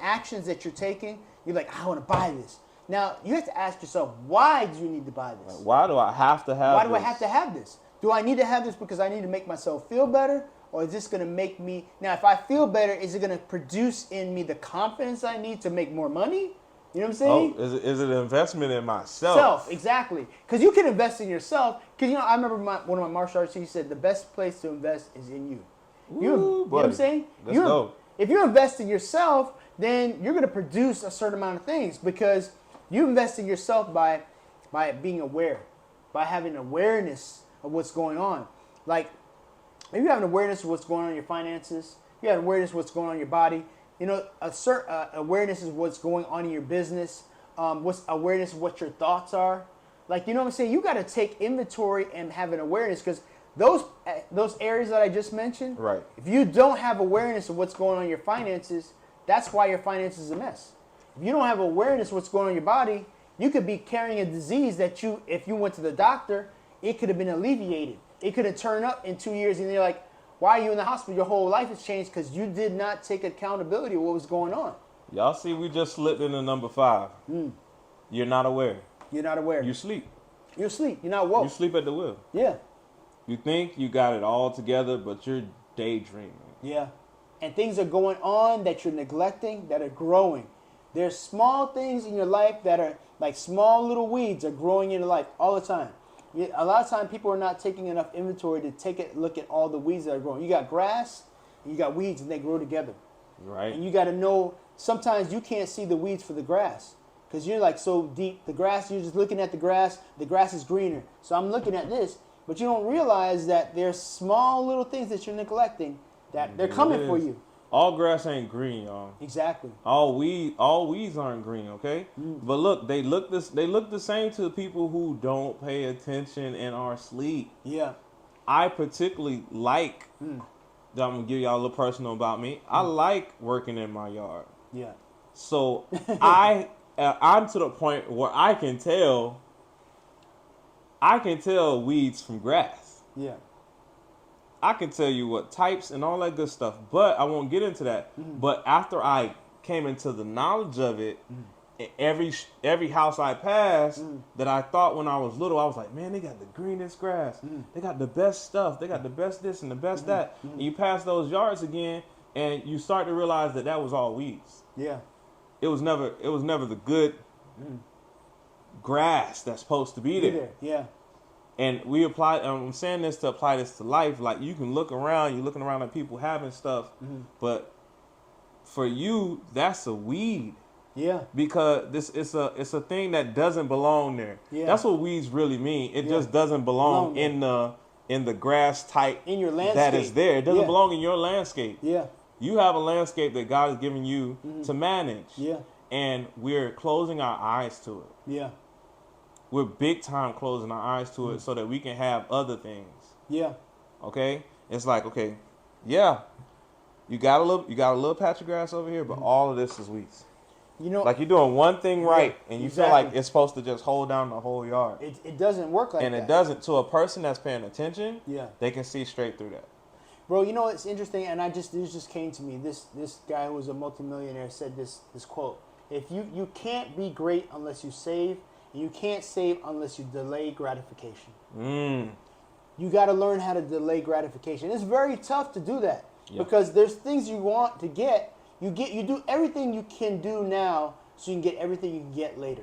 Speaker 1: actions that you're taking. You're like, I want to buy this. Now, you have to ask yourself, why do you need to buy this?
Speaker 2: Why do I have to have this?
Speaker 1: Why do I have to have this? Do I need to have this because I need to make myself feel better? Or is this going to make me... Now, if I feel better, is it going to produce in me the confidence I need to make more money? You know what I'm saying?
Speaker 2: Oh, is it an investment in myself?
Speaker 1: Exactly. Because you can invest in yourself. Because, you know, I remember one of my martial arts teachers said, the best place to invest is in you. You know what I'm saying?
Speaker 2: That's dope.
Speaker 1: If you invest in yourself, then you're going to produce a certain amount of things because you invest in yourself by being aware, by having awareness of what's going on. Like, if you have an awareness of what's going on in your finances, you have awareness of what's going on in your body, you know, a certain awareness of what's going on in your business, what's awareness of what your thoughts are. Like, you know what I'm saying? You got to take inventory and have an awareness, because those areas that I just mentioned,
Speaker 2: Right.
Speaker 1: if you don't have awareness of what's going on in your finances, that's why your finances is a mess. If you don't have awareness of what's going on in your body, you could be carrying a disease that if you went to the doctor, it could have been alleviated. It could have turned up in 2 years, and you're like, why are you in the hospital? Your whole life has changed because you did not take accountability of what was going on.
Speaker 2: Y'all see, we just slipped into number 5. You're not aware.
Speaker 1: You're not aware.
Speaker 2: You sleep.
Speaker 1: You're asleep. You're not woke.
Speaker 2: You sleep at the wheel.
Speaker 1: Yeah.
Speaker 2: You think you got it all together, but you're daydreaming.
Speaker 1: Yeah. And things are going on that you're neglecting that are growing. There's small things in your life that are like small little weeds are growing in your life all the time. A lot of time people are not taking enough inventory to take a look at all the weeds that are growing. You got grass, and you got weeds, and they grow together.
Speaker 2: Right.
Speaker 1: And you got to know, sometimes you can't see the weeds for the grass because you're like so deep. The grass, you're just looking at the grass is greener. So I'm looking at this, but you don't realize that there's small little things that you're neglecting that they're coming for you.
Speaker 2: All grass ain't green, y'all.
Speaker 1: Exactly.
Speaker 2: All weeds aren't green, okay? But look, they look the same to people who don't pay attention and are asleep.
Speaker 1: Yeah.
Speaker 2: I particularly like. I'm gonna give y'all a little personal about me. I like working in my yard.
Speaker 1: Yeah.
Speaker 2: So I'm to the point where I can tell weeds from grass.
Speaker 1: Yeah.
Speaker 2: I can tell you what types and all that good stuff, but I won't get into that. But after I came into the knowledge of it, every house I passed that I thought when I was little, I was like, man, they got the greenest grass. They got the best stuff. They got the best this and the best that. And you pass those yards again, and you start to realize that was all weeds.
Speaker 1: Yeah.
Speaker 2: It was never the good grass that's supposed to be there.
Speaker 1: Yeah.
Speaker 2: And we apply. I'm saying this to apply this to life. Like, you can look around. You're looking around at people having stuff, but for you, that's a weed.
Speaker 1: Yeah.
Speaker 2: Because it's a thing that doesn't belong there.
Speaker 1: Yeah.
Speaker 2: That's what weeds really mean. It just doesn't belong in the grass type
Speaker 1: in your landscape
Speaker 2: that is there. It doesn't belong in your landscape.
Speaker 1: Yeah.
Speaker 2: You have a landscape that God has given you to manage.
Speaker 1: Yeah.
Speaker 2: And we're closing our eyes to it.
Speaker 1: Yeah.
Speaker 2: We're big time closing our eyes to it so that we can have other things.
Speaker 1: Yeah.
Speaker 2: Okay? It's like, okay, yeah, you got a little patch of grass over here, but all of this is weeds.
Speaker 1: You know,
Speaker 2: like, you're doing one thing right, and you
Speaker 1: exactly.
Speaker 2: feel like it's supposed to just hold down the whole yard.
Speaker 1: It doesn't work like that.
Speaker 2: And it doesn't. To a person that's paying attention,
Speaker 1: yeah,
Speaker 2: they can see straight through that.
Speaker 1: Bro, you know, it's interesting, and this just came to me. This guy who was a multimillionaire said this quote: "If you can't be great unless you save, and you can't save unless you delay gratification." You got to learn how to delay gratification. It's very tough to do that because there's things you want to get. You do everything you can do now so you can get everything you can get later.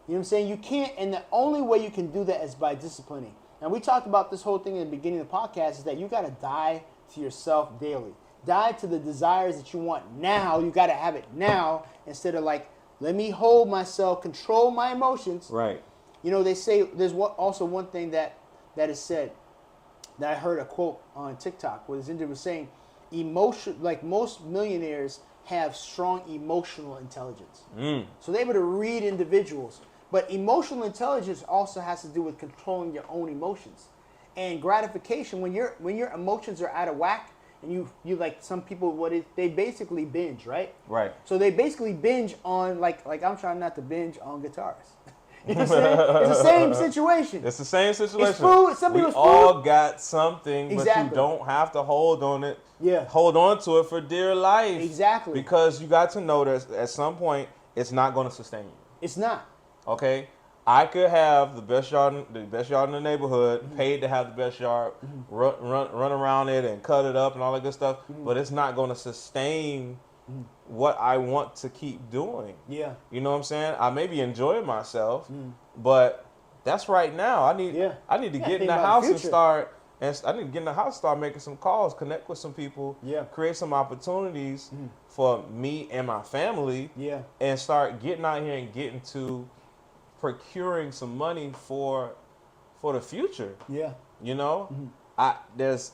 Speaker 1: You know what I'm saying? You can't, and the only way you can do that is by disciplining. And we talked about this whole thing in the beginning of the podcast, is that you got to die to yourself daily. Die to the desires that you want now. You got to have it now instead of like, let me hold myself, control my emotions.
Speaker 2: Right.
Speaker 1: You know, they say there's also one thing that is said that I heard a quote on TikTok where this individual was saying, emotion, like most millionaires have strong emotional intelligence. So they're able to read individuals. But emotional intelligence also has to do with controlling your own emotions. And gratification, when your emotions are out of whack, and you like some people, they basically binge, right? Right. So they basically binge on, like I'm trying not to binge on guitars. You know what I'm saying? It's the same situation.
Speaker 2: It's the same situation.
Speaker 1: It's food. Some people's
Speaker 2: all
Speaker 1: food.
Speaker 2: got something, but you don't have to hold on it.
Speaker 1: Yeah.
Speaker 2: Hold on to it for dear life.
Speaker 1: Exactly.
Speaker 2: Because you got to know that at some point, it's not going to sustain you.
Speaker 1: It's not.
Speaker 2: Okay? I could have the best yard in the neighborhood, paid to have the best yard, run around it and cut it up and all that good stuff, but it's not going to sustain what I want to keep doing. Yeah. You know what I'm saying? I may be enjoying myself, but that's right now. I need to get in the house and start. And I need to get in the house, start making some calls, connect with some people, create some opportunities for me and my family, and start getting out here and getting to procuring some money for the future. Yeah. You know? There's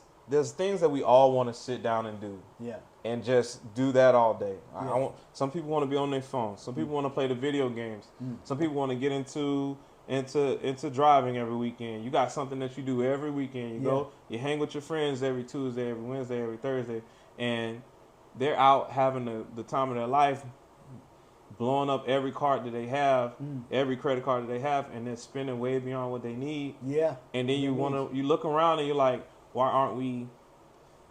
Speaker 2: things that we all want to sit down and do. Yeah. and just do that all day.
Speaker 1: Yeah.
Speaker 2: Some people want to be on their phone. Some people want to play the video games. Some people want to get into driving every weekend. You got something that you do every weekend. You go, you hang with your friends every Tuesday, every Wednesday, every Thursday, and they're out having the time of their life, blowing up every card that they have, every credit card that they have, and then spending way beyond what they need.
Speaker 1: Yeah.
Speaker 2: And then you look around and you're like, why aren't we?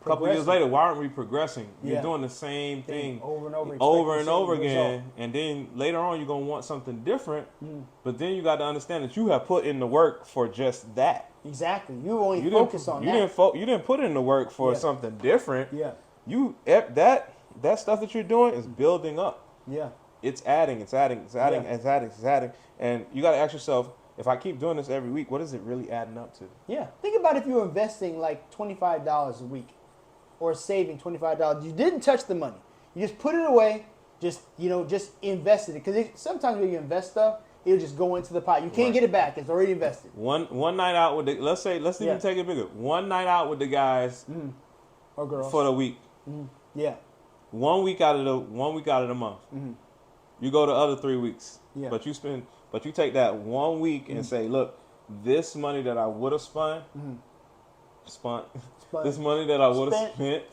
Speaker 2: A couple years later, why aren't we progressing? You're doing the same thing
Speaker 1: over and
Speaker 2: over again, and then later on you're gonna want something different. But then you got to understand that you have put in the work for just that.
Speaker 1: Exactly. You only focus on that.
Speaker 2: You didn't put in the work for something different.
Speaker 1: Yeah.
Speaker 2: That stuff that you're doing is building up.
Speaker 1: Yeah.
Speaker 2: It's adding, and you got to ask yourself, if I keep doing this every week, what is it really adding up to?
Speaker 1: Yeah. Think about if you were investing like $25 a week, or saving $25. You didn't touch the money. You just put it away. Just invested it. Because sometimes when you invest stuff, it'll just go into the pot. You can't get it back. It's already invested.
Speaker 2: One night out with the let's even take it bigger. One night out with the guys
Speaker 1: or girls
Speaker 2: for the week.
Speaker 1: Yeah.
Speaker 2: 1 week out of the month. You go the other 3 weeks.
Speaker 1: Yeah.
Speaker 2: But you take that 1 week and say, look, this money that I would have this money that I would have spent,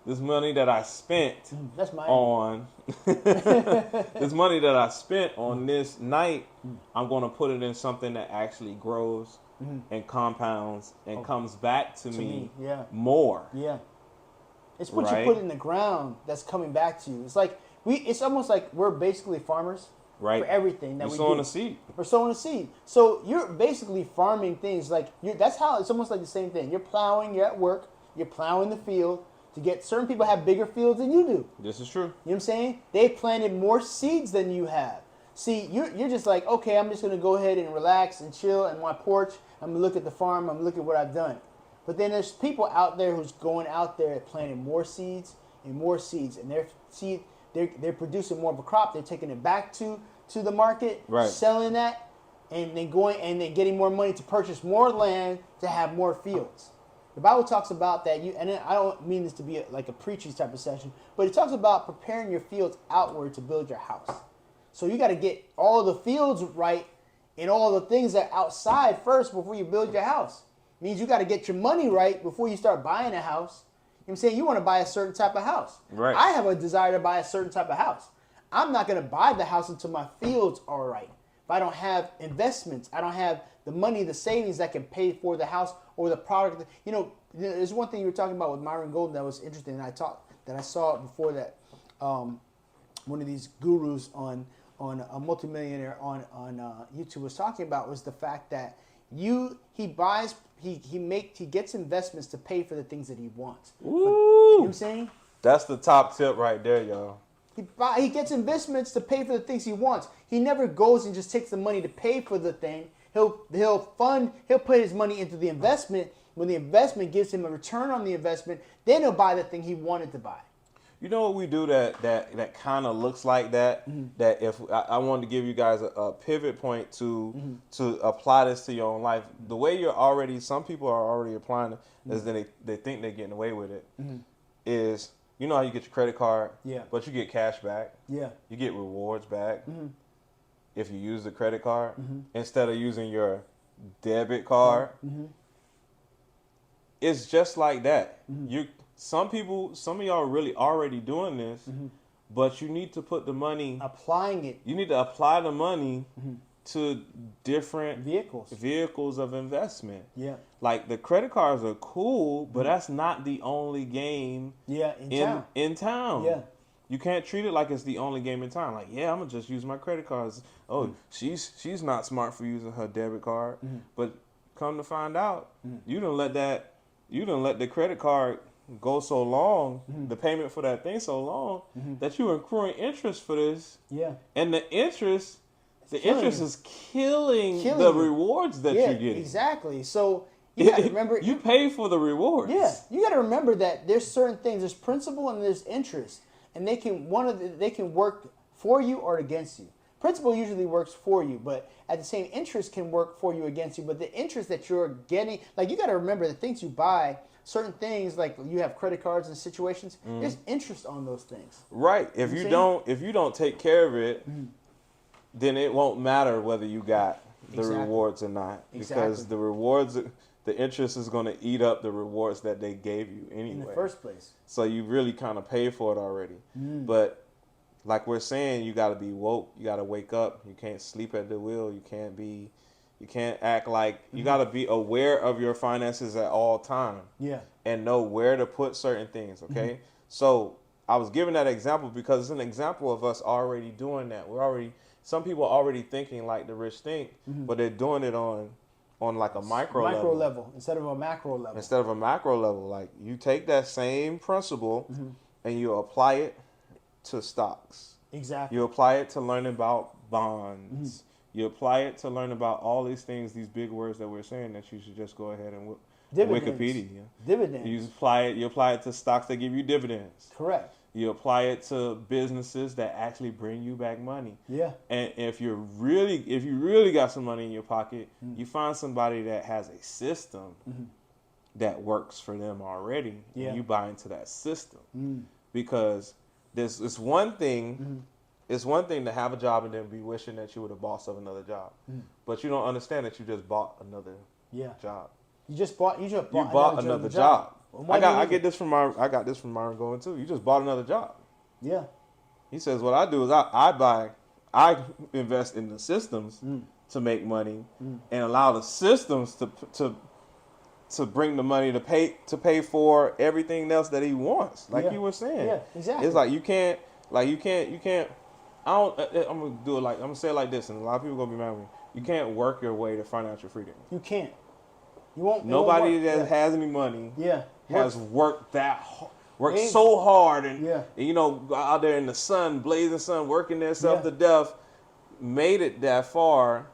Speaker 2: this money that I spent
Speaker 1: that's mine.
Speaker 2: On this money that I spent on this night, I'm going to put it in something that actually grows and compounds and comes back to me more.
Speaker 1: Yeah. It's what you put in the ground that's coming back to you. It's like it's almost like we're basically farmers.
Speaker 2: Right.
Speaker 1: For everything that
Speaker 2: We're sowing a seed.
Speaker 1: We're sowing a seed. So you're basically farming things that's how it's almost like the same thing. You're plowing, you're at work, you're plowing the field to get certain people have bigger fields than you do.
Speaker 2: This is true.
Speaker 1: You know what I'm saying? They planted more seeds than you have. See, you're just like, okay, I'm just gonna go ahead and relax and chill on my porch. I'm gonna look at the farm, I'm gonna look at what I've done. But then there's people out there who's going out there planting more seeds, and they're producing more of a crop. They're taking it back to the market, selling that, and then getting more money to purchase more land to have more fields. The Bible talks about that. And I don't mean this to be like a preachy type of session, but it talks about preparing your fields outward to build your house. So you got to get all the fields right and all the things that are outside first before you build your house. It means you got to get your money right before you start buying a house. You know what I'm saying? You want to buy a certain type of house.
Speaker 2: Right.
Speaker 1: I have a desire to buy a certain type of house. I'm not going to buy the house until my fields are right. If I don't have investments, I don't have the money, the savings that can pay for the house or the product. There's one thing you were talking about with Myron Golden that was interesting, that I saw before that one of these gurus on a multimillionaire on YouTube was talking about was the fact that he gets investments to pay for the things that he wants.
Speaker 2: Ooh.
Speaker 1: You know what I'm saying?
Speaker 2: That's the top tip right there, y'all.
Speaker 1: He gets investments to pay for the things he wants. He never goes and just takes the money to pay for the thing. He'll put his money into the investment. When the investment gives him a return on the investment, then he'll buy the thing he wanted to buy.
Speaker 2: You know what we do that kind of looks like that? That if I wanted to give you guys a pivot point to apply this to your own life. The way some people are already applying it is that they think they're getting away with it. Is, you know how you get your credit card, but you get cash back. Yeah. You get rewards back if you use the credit card instead of using your debit card. It's just like that. Some of y'all are really already doing this, but you need to put the money...
Speaker 1: Applying it.
Speaker 2: You need to apply the money to different
Speaker 1: vehicles
Speaker 2: of investment.
Speaker 1: Yeah.
Speaker 2: Like, the credit cards are cool, but that's not the only game in town. Yeah. You can't treat it like it's the only game in town. Like, I'm going to just use my credit cards. Oh, she's not smart for using her debit card. But come to find out, you don't let the credit card go so long, the payment for that thing so long, that you're accruing interest for this. Yeah. And the interest is killing the rewards that you're getting.
Speaker 1: Exactly. So you got to remember,
Speaker 2: you pay for the rewards.
Speaker 1: Yeah. You got to remember that there's certain things, there's principal and there's interest, and they can work for you or against you. Principal usually works for you, but at the same, interest can work for you against you. But the interest that you're getting, like, you got to remember the things you buy. certain things like you have credit cards and situations, there's interest on those things.
Speaker 2: Right. If you don't take care of it, then it won't matter whether you got the rewards or not, because the rewards, the interest is going to eat up the rewards that they gave you anyway
Speaker 1: in the first place.
Speaker 2: So you really kind of paid for it already. But like we're saying, you got to be woke. You got to wake up. You can't sleep at the wheel. You can't act like you got to be aware of your finances at all time.
Speaker 1: Yeah.
Speaker 2: And know where to put certain things. Okay. So I was giving that example because it's an example of us already doing that. Some people are already thinking like the rich think, but they're doing it on like a micro
Speaker 1: level instead of a macro level.
Speaker 2: Like you take that same principle and you apply it to stocks.
Speaker 1: Exactly.
Speaker 2: You apply it to learn about bonds. You apply it to learn about all these things, these big words that we're saying that you should just go ahead and Wikipedia.
Speaker 1: Dividends.
Speaker 2: You apply it to stocks that give you dividends.
Speaker 1: Correct.
Speaker 2: You apply it to businesses that actually bring you back money.
Speaker 1: Yeah.
Speaker 2: And if you really got some money in your pocket, you find somebody that has a system that works for them already.
Speaker 1: Yeah.
Speaker 2: And you buy into that system. Because it's one thing to have a job and then be wishing that you were the boss of another job. But you don't understand that you just bought another job.
Speaker 1: You
Speaker 2: bought another job. I got this from Myron going too. You just bought another job.
Speaker 1: Yeah.
Speaker 2: He says what I do is I invest in the systems to make money and allow the systems to bring the money to pay for everything else that he wants. Like you were saying.
Speaker 1: Yeah, exactly.
Speaker 2: It's like you can't I'm gonna say it like this, and a lot of people are gonna be mad at me. You can't work your way to financial freedom.
Speaker 1: You can't. You won't.
Speaker 2: Nobody that has any money has worked so hard and out there in the sun, blazing sun, working themselves to death, made it that far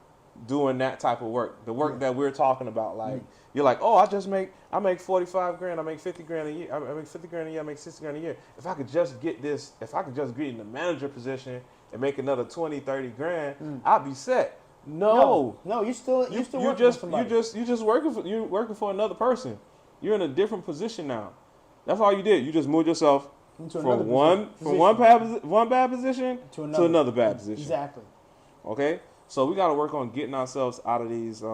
Speaker 2: doing that type of work. The work that we're talking about, like you're like, oh, I make 45 grand, I make 50 grand a year, I make 50 grand a year, I make 60 grand a year. If I could just get in the manager position and make another 20, 30 grand, I'd be set. No,
Speaker 1: you're still working for somebody.
Speaker 2: You're just working for another person. You're in a different position now. That's all you did. You just moved yourself from one bad position to another bad position.
Speaker 1: Exactly.
Speaker 2: Okay, so we got to work on getting ourselves out of these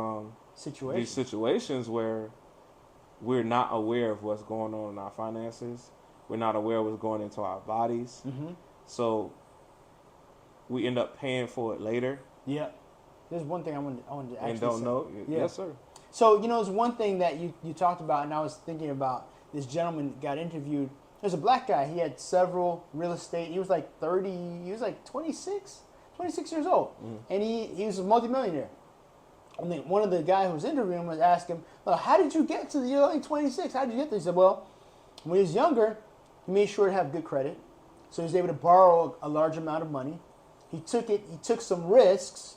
Speaker 2: situations where we're not aware of what's going on in our finances. We're not aware of what's going into our bodies. So we end up paying for it later.
Speaker 1: Yeah. There's one thing I wanted to actually
Speaker 2: and don't
Speaker 1: say.
Speaker 2: know.
Speaker 1: Yeah.
Speaker 2: Yes, sir.
Speaker 1: So, there's one thing that you talked about, and I was thinking about. This gentleman got interviewed. There's a black guy. He had several real estate. He was like 30. He was like 26 years old. And he was a multimillionaire. And then one of the guys who was interviewing him was asking him, well, how did you get to you're only 26? How did you get there? He said, well, when he was younger, he made sure to have good credit. So he was able to borrow a large amount of money. He took some risks.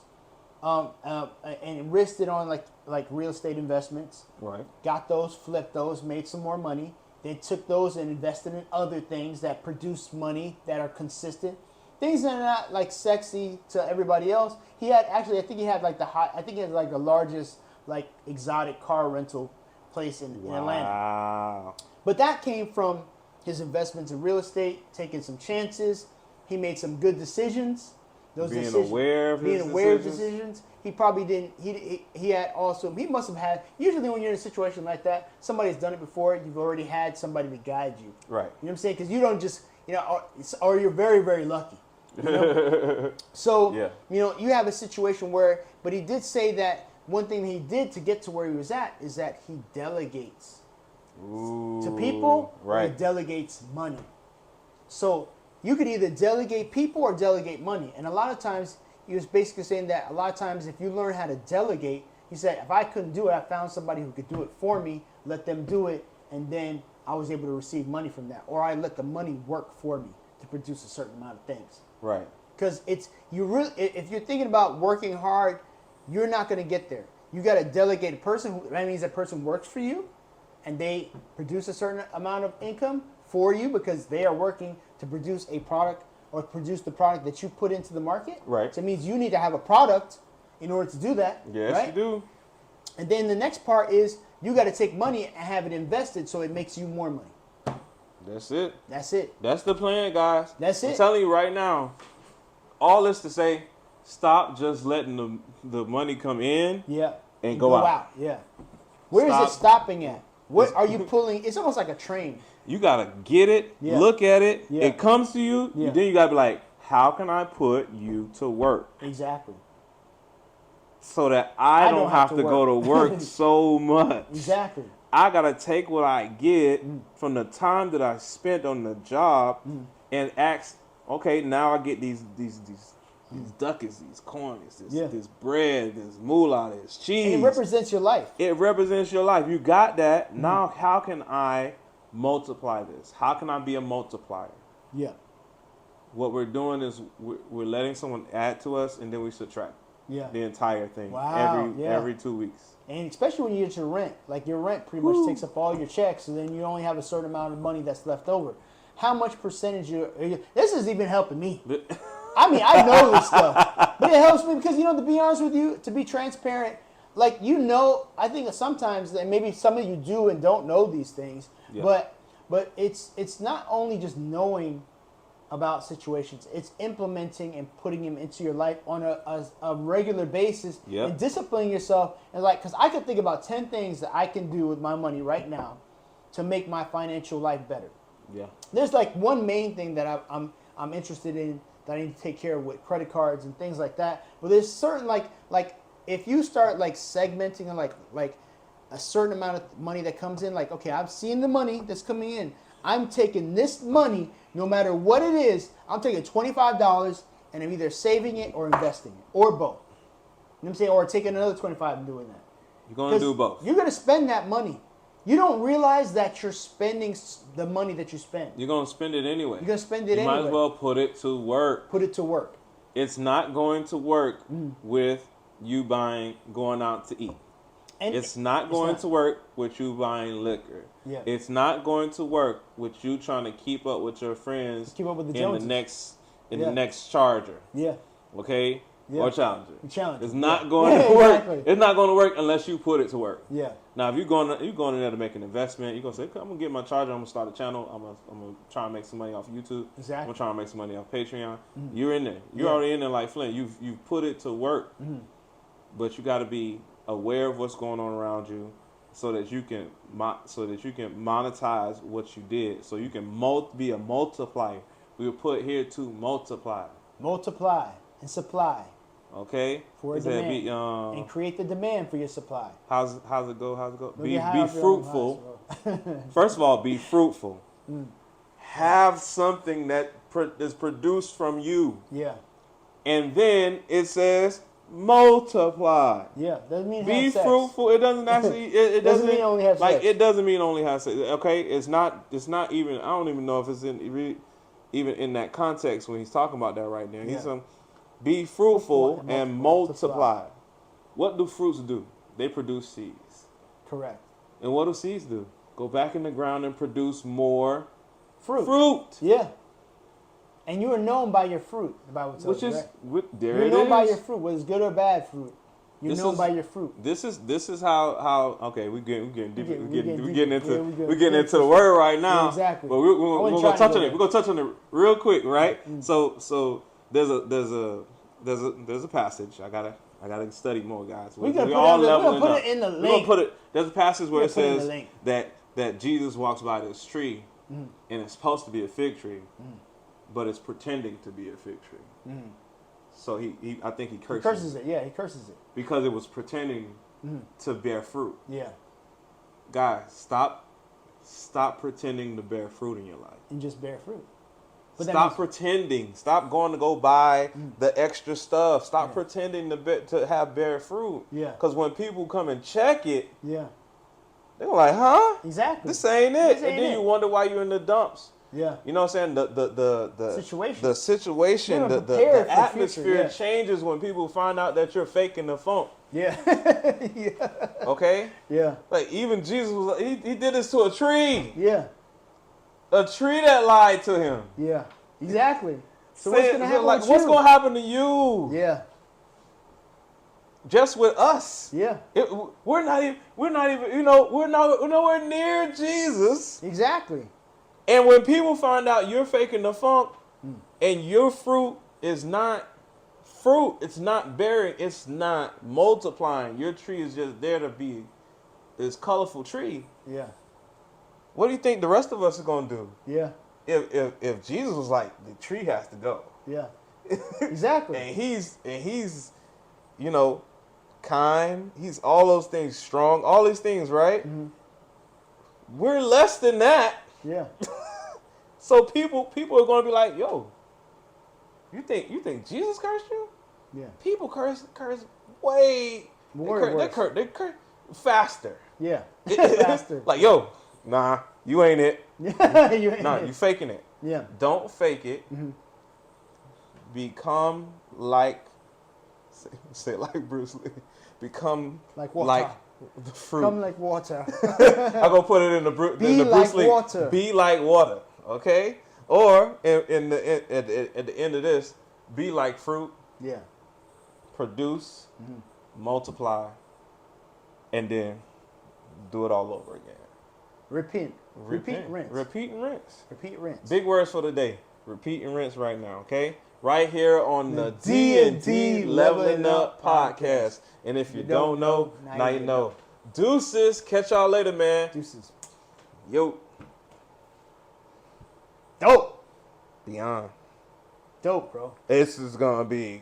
Speaker 1: And risked it on like real estate investments. Right. Got those, flipped those, made some more money. Then took those and invested in other things that produce money that are consistent. Things that are not like sexy to everybody else. He had I think he had like the largest like exotic car rental place in Atlanta. Wow. But that came from his investments in real estate, taking some chances. He made some good decisions.
Speaker 2: Being aware of
Speaker 1: decisions. He probably didn't. He must have had. Usually, when you're in a situation like that, somebody's done it before. You've already had somebody to guide you. Right. You know what I'm saying? Because you don't just, or you're very, very lucky. So, you have a situation where, but he did say that one thing he did to get to where he was at is that he delegates to people. Right. Or he delegates money. So. You could either delegate people or delegate money. And a lot of times, he was basically saying that a lot of times if you learn how to delegate, he said, if I couldn't do it, I found somebody who could do it for me, let them do it, and then I was able to receive money from that. Or I let the money work for me to produce a certain amount of things. Right. Because if you're thinking about working hard, you're not going to get there. You got to delegate a person. That means that person works for you, and they produce a certain amount of income for you because they are working to produce a product or produce the product that you put into the market. Right. So it means you need to have a product in order to do that. Yes, right? You do. And then the next part is You got to take money and have it invested so it makes you more money.
Speaker 2: That's it.
Speaker 1: That's it.
Speaker 2: That's the plan, guys.
Speaker 1: That's it.
Speaker 2: I'm telling you right now, all this to say, stop just letting the money come in and go out.
Speaker 1: Yeah. Where is it stopping at? What are you pulling? It's almost like a train.
Speaker 2: You got to get it, look at it.
Speaker 1: Yeah.
Speaker 2: It comes to you.
Speaker 1: Yeah.
Speaker 2: Then you got to be like, how can I put you to work?
Speaker 1: Exactly.
Speaker 2: So that I don't have to go to work so much.
Speaker 1: Exactly.
Speaker 2: I got to take what I get from the time that I spent on the job and ask, okay, now I get these ducats, these coins, this bread, this moolah, this cheese.
Speaker 1: And it represents your life.
Speaker 2: It represents your life. You got that. Now how can I multiply this? How can I be a multiplier?
Speaker 1: Yeah.
Speaker 2: What we're doing is we're letting someone add to us and then we subtract the entire thing every 2 weeks. And
Speaker 1: especially when you get your rent. Like your rent pretty much takes up all your checks, and then you only have a certain amount of money that's left over. How much percentage this is even helping me. I mean, I know this stuff, but it helps me because, to be honest with you, to be transparent, like, I think sometimes, and maybe some of you do and don't know these things, but it's not only just knowing about situations, it's implementing and putting them into your life on a regular basis and disciplining yourself. And because I can think about 10 things that I can do with my money right now to make my financial life better. Yeah. There's one main thing that I'm interested in that I need to take care of with credit cards and things like that. But there's certain like if you start segmenting and like a certain amount of money that comes in, okay, I've seen the money that's coming in. I'm taking this money, no matter what it is, I'm taking $25 and I'm either saving it or investing it, or both. You know what I'm saying? Or taking another $25 and doing that.
Speaker 2: You're going to do both.
Speaker 1: You're going to spend that money. You don't realize that you're spending the money that you spend.
Speaker 2: You're going to spend it anyway.
Speaker 1: You're going to spend it anyway.
Speaker 2: You might as well put it to work.
Speaker 1: Put it to work.
Speaker 2: It's not going to work with you going out to eat. And it's not going to work with you buying liquor. Yeah. It's not going to work with you trying to keep up with your friends.
Speaker 1: Keep up with the
Speaker 2: Joneses. The next Charger.
Speaker 1: Yeah.
Speaker 2: Okay? Yeah. Or Challenger.
Speaker 1: Challenger.
Speaker 2: It's not going to work.
Speaker 1: Exactly.
Speaker 2: It's not going to work unless you put it to work.
Speaker 1: Yeah.
Speaker 2: Now, if you're going in there to make an investment, you're going to say, I'm going to get my Charger. I'm going to start a channel. I'm going to try and make some money off YouTube.
Speaker 1: Exactly.
Speaker 2: I'm going to try and make some money off Patreon. You're in there. You're already in there like Flint. You've put it to work. But you got to be aware of what's going on around you, so that you can monetize what you did, so you can be a multiplier. We were put here to multiply and supply. Okay,
Speaker 1: for a demand, and create the demand for your supply.
Speaker 2: How's it go? Be fruitful. First of all, be fruitful. Have something that is produced from you. Yeah, and then it says multiply.
Speaker 1: Yeah, doesn't mean
Speaker 2: be fruitful. It doesn't actually. It doesn't mean only have sex. It doesn't mean only have sex. Okay, it's not even. I don't even know if it's even in that context when he's talking about that right now. He's be fruitful and multiply. What do fruits do? They produce seeds.
Speaker 1: Correct.
Speaker 2: And what do seeds do? Go back in the ground and produce more
Speaker 1: fruit. Yeah. And you are known by your fruit, the Bible tells you, right? You're known by your fruit, whether it's good or bad fruit. You're known by your fruit.
Speaker 2: This is how okay, we're getting into the word right now.
Speaker 1: Yeah, exactly.
Speaker 2: But we're gonna touch on it. We're gonna touch on it real quick, right? So there's a passage. I gotta study more, guys.
Speaker 1: We're gonna put it in the link.
Speaker 2: There's a passage where it says that Jesus walks by this tree and it's supposed to be a fig tree. But it's pretending to be a fig tree. So I think he curses
Speaker 1: it. Yeah, he curses it.
Speaker 2: Because it was pretending to bear fruit.
Speaker 1: Yeah.
Speaker 2: Guys, stop pretending to bear fruit in your life.
Speaker 1: And just bear fruit. But
Speaker 2: stop pretending. Stop going to go buy the extra stuff. Stop pretending to have bear fruit. Yeah. Because when people come and check it, they're like, huh?
Speaker 1: Exactly.
Speaker 2: This ain't it. And then you wonder why you're in the dumps.
Speaker 1: Yeah,
Speaker 2: you know what I'm saying? The situation, the atmosphere changes when people find out that you're faking the funk.
Speaker 1: Yeah.
Speaker 2: Yeah. Okay.
Speaker 1: Yeah.
Speaker 2: Like even Jesus he did this to a tree.
Speaker 1: Yeah.
Speaker 2: A tree that lied to him.
Speaker 1: Yeah. Exactly. So what's gonna happen?
Speaker 2: What's gonna happen to you?
Speaker 1: Yeah.
Speaker 2: just with us.
Speaker 1: Yeah.
Speaker 2: We're not even, you know, we're nowhere near Jesus.
Speaker 1: Exactly.
Speaker 2: And when people find out you're faking the funk and your fruit is not fruit, it's not bearing, it's not multiplying, your tree is just there to be this colorful tree.
Speaker 1: Yeah.
Speaker 2: What do you think the rest of us are going to do?
Speaker 1: Yeah.
Speaker 2: If Jesus was like, the tree has to go.
Speaker 1: Yeah. Exactly.
Speaker 2: and he's, you know, kind, he's all those things, strong, all these things, right?
Speaker 1: Mm-hmm.
Speaker 2: We're less than that.
Speaker 1: Yeah.
Speaker 2: So people are going to be like, yo, you think Jesus cursed you?
Speaker 1: Yeah.
Speaker 2: People curse way
Speaker 1: More
Speaker 2: they curse faster.
Speaker 1: Yeah. Faster.
Speaker 2: Like, yo, nah, you ain't it.
Speaker 1: Yeah. You ain't
Speaker 2: Nah,
Speaker 1: it.
Speaker 2: you faking it.
Speaker 1: Yeah.
Speaker 2: Don't fake it.
Speaker 1: Mm-hmm.
Speaker 2: Become like, say it like Bruce Lee. Become
Speaker 1: Like water.
Speaker 2: like the fruit.
Speaker 1: Come like water.
Speaker 2: I'm gonna put it in the
Speaker 1: Be like
Speaker 2: Bruce Lee.
Speaker 1: water.
Speaker 2: Be like water. Okay. Or at the end of this, be like fruit.
Speaker 1: Yeah.
Speaker 2: Produce, multiply, and then do it all over again.
Speaker 1: Repeat, rinse.
Speaker 2: Repeat and rinse.
Speaker 1: Repeat, rinse.
Speaker 2: Big words for the day. Repeat and rinse right now, okay? Right here on the
Speaker 1: D&D
Speaker 2: D&D Leveling Up Podcast. And if you don't know, now you know. Deuces. Catch y'all later, man.
Speaker 1: Deuces.
Speaker 2: Yo.
Speaker 1: Dope.
Speaker 2: Beyond.
Speaker 1: Dope, bro.
Speaker 2: This is going to be